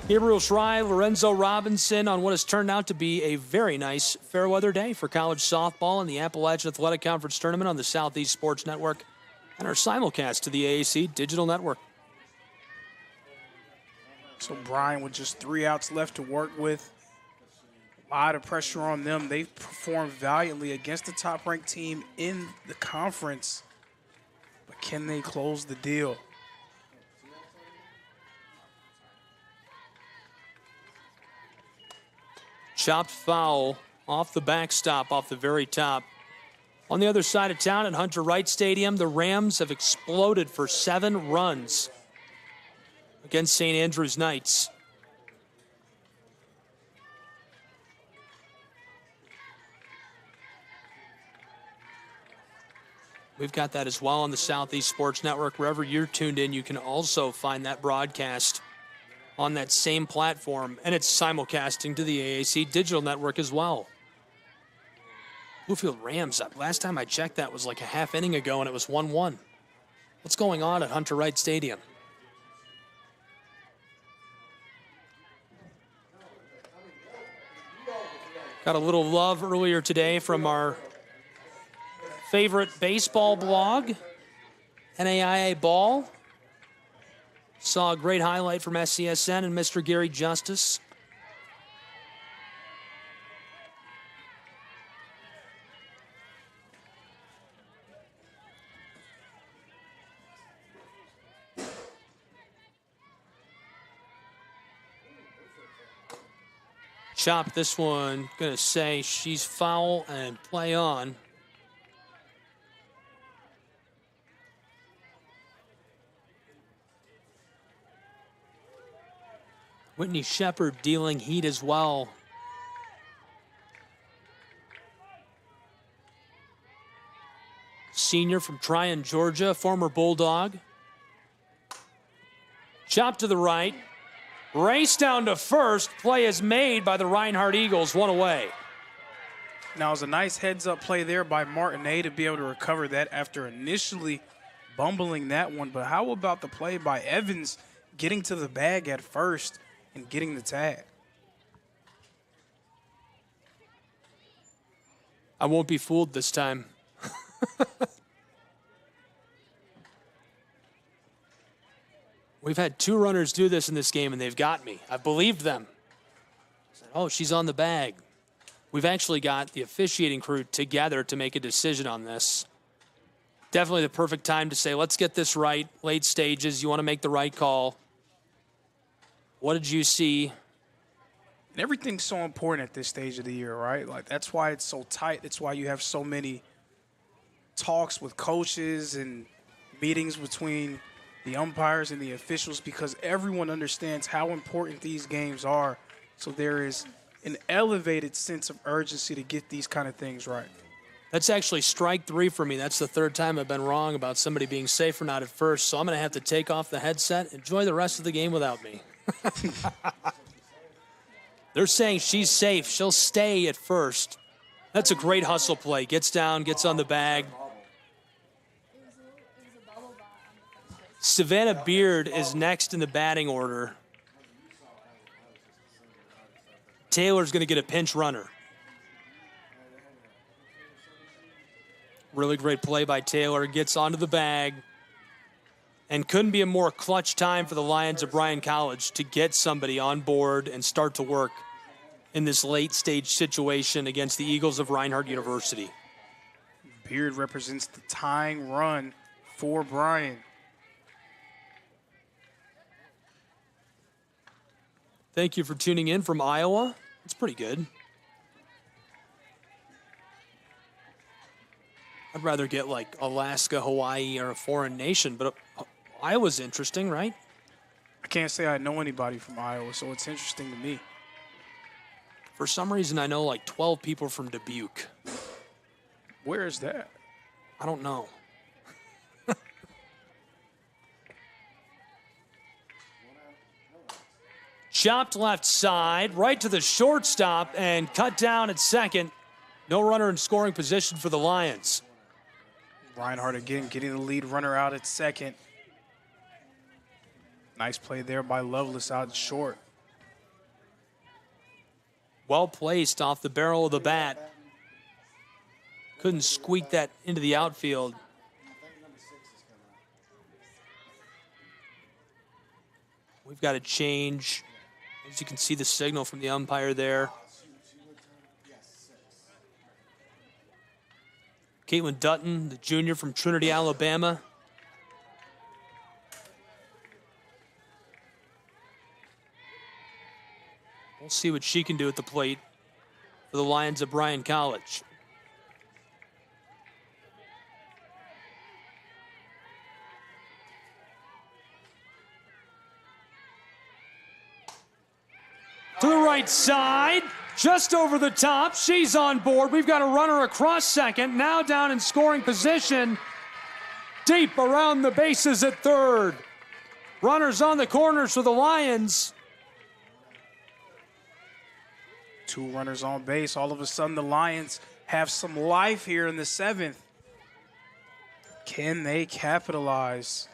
Gabriel Schrei, Lorenzo Robinson on what has turned out to be a very nice fair weather day for college softball in the Appalachian Athletic Conference Tournament on the Southeast Sports Network and our simulcast to the AAC Digital Network. So Bryan with just 3 outs left to work with. A lot of pressure on them. They've performed valiantly against the top-ranked team in the conference. But can they close the deal? Chopped foul off the backstop, off the very top. On the other side of town at Hunter Wright Stadium, the Rams have exploded for 7 runs against St. Andrews Knights. We've got that as well on the Southeast Sports Network. Wherever you're tuned in, you can also find that broadcast on that same platform, and it's simulcasting to the AAC Digital Network as well. Bluefield Rams, last time I checked that was like a half inning ago, and it was 1-1. What's going on at Hunter Wright Stadium? Got a little love earlier today from our favorite baseball blog, NAIA Ball. Saw a great highlight from SCSN and Mr. Gary Justice. Chop this one, gonna say she's foul and play on. Whitney Shepard dealing heat as well. Senior from Tryon, Georgia, former Bulldog. Chop to the right. Race down to first. Play is made by the Reinhardt Eagles, one away. Now, it was a nice heads-up play there by Martinet to be able to recover that after initially bumbling that one. But how about the play by Evans getting to the bag at first and getting the tag? I won't be fooled this time. We've had 2 runners do this in this game, and they've got me. I believed them. I said, oh, she's on the bag. We've actually got the officiating crew together to make a decision on this. Definitely the perfect time to say, let's get this right. Late stages, you want to make the right call. What did you see? And everything's so important at this stage of the year, right? Like, that's why it's so tight. That's why you have so many talks with coaches and meetings between the umpires and the officials, because everyone understands how important these games are. So there is an elevated sense of urgency to get these kind of things right. That's actually strike 3 for me. That's the 3rd time I've been wrong about somebody being safe or not at first. So I'm going to have to take off the headset, enjoy the rest of the game without me. They're saying she's safe. She'll stay at first. That's a great hustle play. Gets down, gets on the bag. Savannah Beard is next in the batting order. Taylor's going to get a pinch runner. Really great play by Taylor. Gets onto the bag. And couldn't be a more clutch time for the Lions of Bryan College to get somebody on board and start to work in this late stage situation against the Eagles of Reinhardt University. Beard represents the tying run for Bryan. Thank you for tuning in from Iowa. It's pretty good. I'd rather get like Alaska, Hawaii, or a foreign nation, but Iowa's interesting, right? I can't say I know anybody from Iowa, so it's interesting to me. For some reason, I know like 12 people from Dubuque. Where is that? I don't know. Chopped left side, right to the shortstop, and cut down at second. No runner in scoring position for the Lions. Reinhardt again getting the lead runner out at second. Nice play there by Lovelace out short. Well placed off the barrel of the bat. Couldn't squeak that into the outfield. We've got to change. As you can see the signal from the umpire there. Caitlin Dutton, the junior from Trinity, Alabama. We'll see what she can do at the plate for the Lions of Bryan College. To the right side, just over the top. She's on board. We've got a runner across second, now down in scoring position. Deep around the bases at third. Runners on the corners for the Lions. 2 runners on base. All of a sudden, the Lions have some life here in the 7th. Can they capitalize?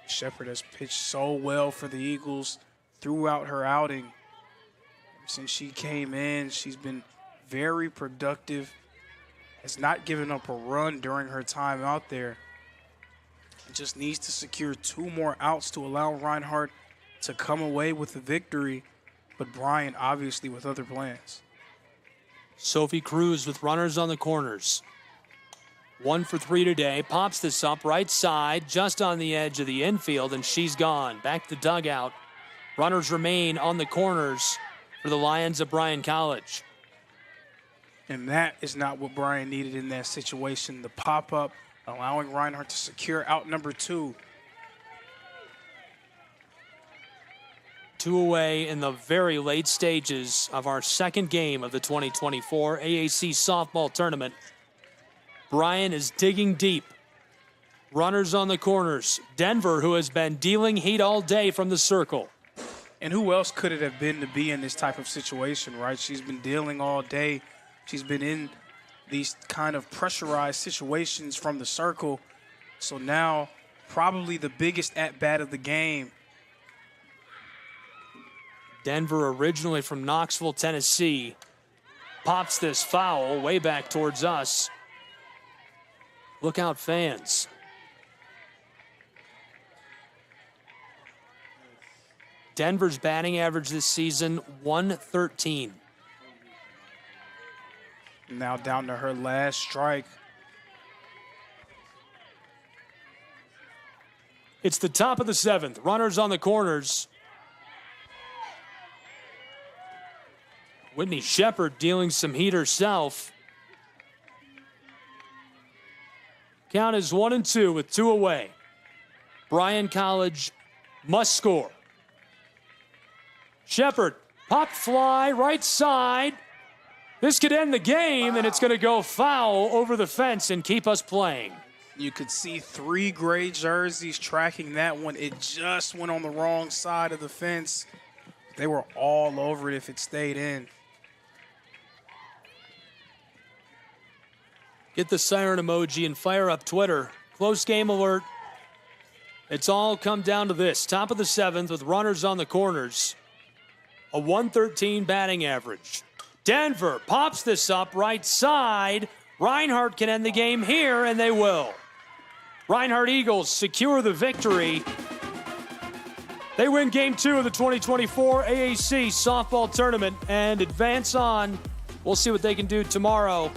Shepard has pitched so well for the Eagles throughout her outing. Since she came in, she's been very productive, has not given up a run during her time out there. Just needs to secure 2 more outs to allow Reinhardt to come away with the victory, but Bryan obviously with other plans. Sophie Cruz with runners on the corners. 1 for 3 today. Pops this up right side, just on the edge of the infield, and she's gone. Back to the dugout. Runners remain on the corners for the Lions of Bryan College. And that is not what Bryan needed in that situation. The pop-up, allowing Reinhardt to secure out number 2. 2 away in the very late stages of our second game of the 2024 AAC Softball Tournament. Bryan is digging deep. Runners on the corners. Denver, who has been dealing heat all day from the circle. And who else could it have been to be in this type of situation, right? She's been dealing all day. She's been in these kind of pressurized situations from the circle. So now probably the biggest at-bat of the game. Denver, originally from Knoxville, Tennessee, pops this foul way back towards us. Look out, fans. Denver's batting average this season, 113. Now down to her last strike. It's the top of the 7th. Runners on the corners. Whitney Shepard dealing some heat herself. Count is 1-2 with 2 away. Bryan College must score. Shepard, pop fly, right side. This could end the game, and it's going to go foul over the fence and keep us playing. You could see 3 gray jerseys tracking that one. It just went on the wrong side of the fence. They were all over it if it stayed in. Get the siren emoji and fire up Twitter. Close game alert. It's all come down to this. Top of the 7th with runners on the corners. A 113 batting average. Denver pops this up right side. Reinhardt can end the game here, and they will. Reinhardt Eagles secure the victory. They win Game 2 of the 2024 AAC softball tournament and advance on. We'll see what they can do tomorrow.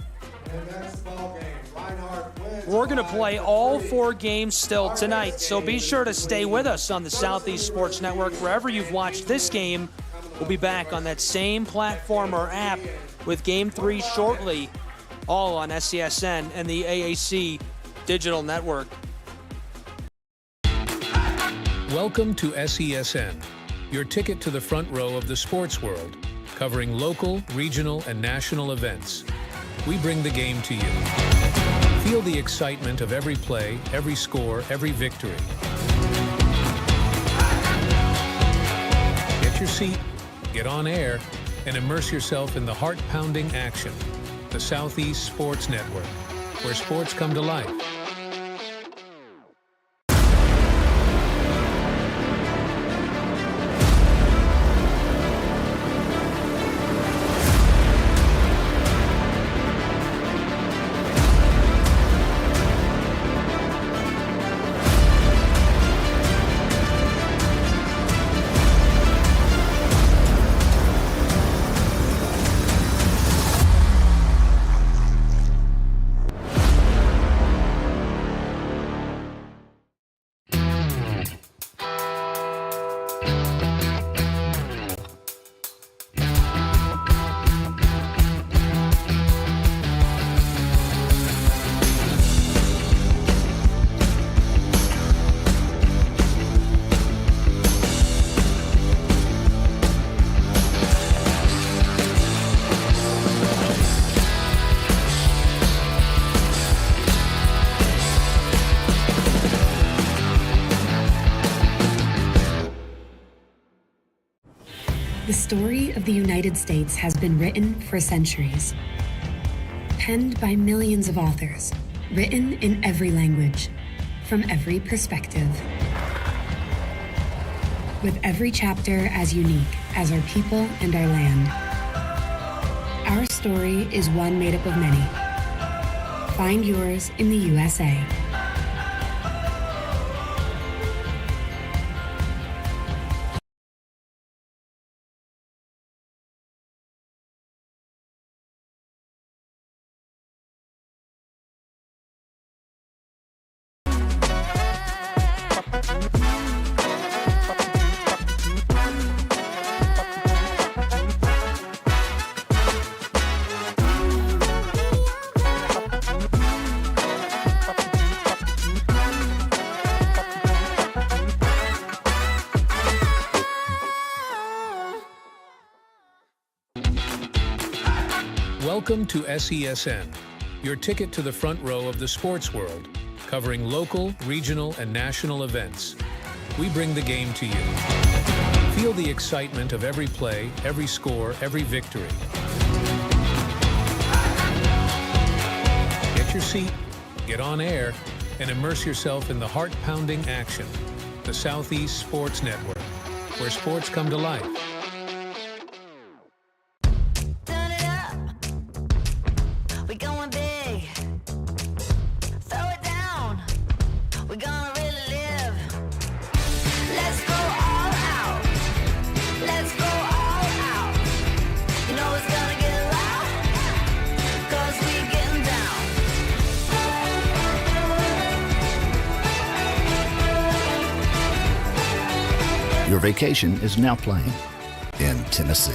We're going to play all 4 games still tonight, so be sure to stay with us on the Southeast Sports Network. Wherever you've watched this game, we'll be back on that same platform or app with Game 3 shortly, all on SCSN and the AAC Digital Network. Welcome to SESN, your ticket to the front row of the sports world, covering local, regional, and national events. We bring the game to you. Feel the excitement of every play, every score, every victory. Get your seat, get on air, and immerse yourself in the heart-pounding action. The Southeast Sports Network, where sports come to life. The story of the United States has been written for centuries. Penned by millions of authors, written in every language, from every perspective. With every chapter as unique as our people and our land. Our story is one made up of many. Find yours in the USA. Welcome to SESN, your ticket to the front row of the sports world, covering local, regional, and national events. We bring the game to you. Feel the excitement of every play, every score, every victory. Get your seat, get on air, and immerse yourself in the heart-pounding action. The Southeast Sports Network, where sports come to life. Turn it up. We going big. Throw it down. We gonna really live. Let's go all out. Let's go all out. You know it's gonna get loud. 'Cause we getting down. Your vacation is now playing in Tennessee.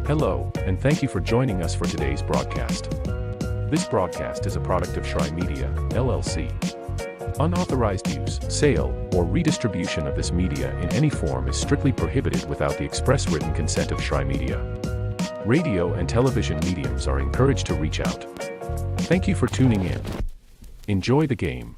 Hello, and thank you for joining us for today's broadcast. This broadcast is a product of Shry Media, LLC. Unauthorized use, sale, or redistribution of this media in any form is strictly prohibited without the express written consent of Shry Media. Radio and television mediums are encouraged to reach out. Thank you for tuning in. Enjoy the game.